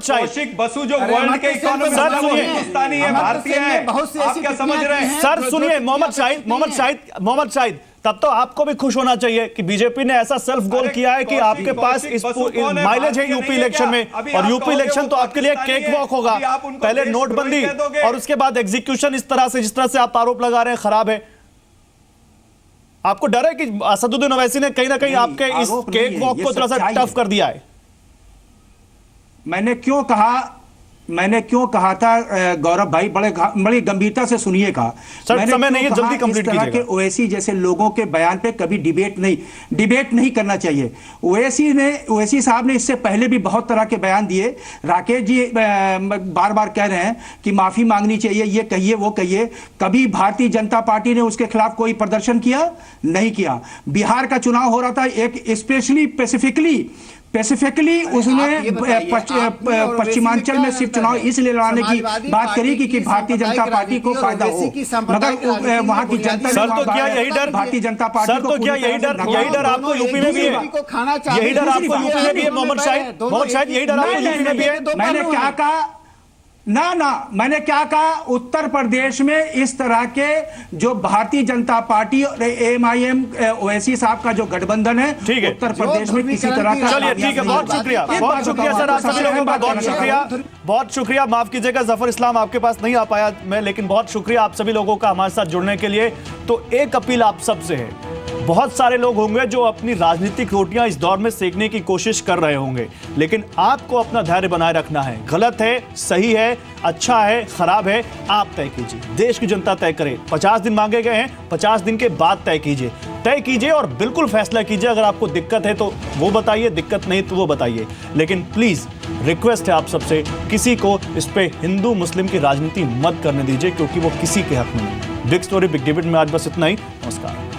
शाहिद कौशिक बसु जो वर्ल्ड के इकोनॉमी हिंदुस्तानी है, भारतीय है, आप क्या समझ रहे हैं? सर सुनिए मोहम्मद शाहिद, तब तो आपको भी खुश होना चाहिए कि बीजेपी ने ऐसा सेल्फ गोल किया है कि आपके पास इस माइलेज है यूपी इलेक्शन में, और यूपी इलेक्शन तो आपके लिए केक वॉक होगा। पहले नोटबंदी और उसके बाद एग्जीक्यूशन इस तरह से, जिस तरह से आप आरोप लगा रहे हैं, खराब है। आपको डर है कि असदुद्दीन ओवैसी ने कहीं ना कहीं आपके इस केक वॉक को थोड़ा सा टफ कर दिया है? मैंने क्यों कहा था गौरव भाई, बड़ी गंभीरता से सुनिएगा। सर समय नहीं है, जल्दी कंप्लीट कीजिएगा। ओवैसी जैसे लोगों के बयान पे कभी डिबेट नहीं करना चाहिए। ओवैसी साहब ने इससे पहले भी बहुत तरह के बयान दिए। राकेश जी बार बार कह रहे हैं कि माफी मांगनी चाहिए, ये कहिए वो कहिए। कभी भारतीय जनता पार्टी ने उसके खिलाफ कोई प्रदर्शन किया? नहीं किया। बिहार का चुनाव हो रहा था, एक स्पेसिफिकली उसने पश्चिमांचल में सिर्फ चुनाव इसलिए लड़ाने की बात करी कि भारतीय जनता पार्टी को फायदा हो, मगर वहां की जनता सर तो क्या यही डर भारतीय जनता पार्टी सर तो क्या यही डर आपको यूपी में भी है? यही डर आपको यूपी में भी है मोहम्मद शाहिद? यही डर आपको यूपी में भी है? मैंने क्या कहा? मैंने क्या कहा? उत्तर प्रदेश में इस तरह के जो भारतीय जनता पार्टी और AMIM ओवैसी साहब का जो गठबंधन है, ठीक है, उत्तर प्रदेश में किसी तरह का। चलिए ठीक है, बहुत शुक्रिया सर आप सभी लोगों का, बहुत शुक्रिया। माफ कीजिएगा जफर इस्लाम आपके पास नहीं आ पाया मैं, लेकिन बहुत शुक्रिया आप सभी लोगों का हमारे साथ जुड़ने के लिए। तो एक अपील आप सबसे है, बहुत सारे लोग होंगे जो अपनी राजनीतिक रोटियां इस दौर में सेकने की कोशिश कर रहे होंगे, लेकिन आपको अपना धैर्य बनाए रखना है। गलत है, सही है, अच्छा है, खराब है, आप तय कीजिए, देश की जनता तय करे। 50 दिन मांगे गए हैं, 50 दिन के बाद तय कीजिए और बिल्कुल फैसला कीजिए। अगर आपको दिक्कत है तो वो बताइए, दिक्कत नहीं तो वो बताइए, लेकिन प्लीज रिक्वेस्ट है आप सबसे, किसी को इस पे हिंदू मुस्लिम की राजनीति मत करने दीजिए, क्योंकि वो किसी के हक में नहीं। बिग स्टोरी बिग डिबेट में आज बस इतना ही। नमस्कार।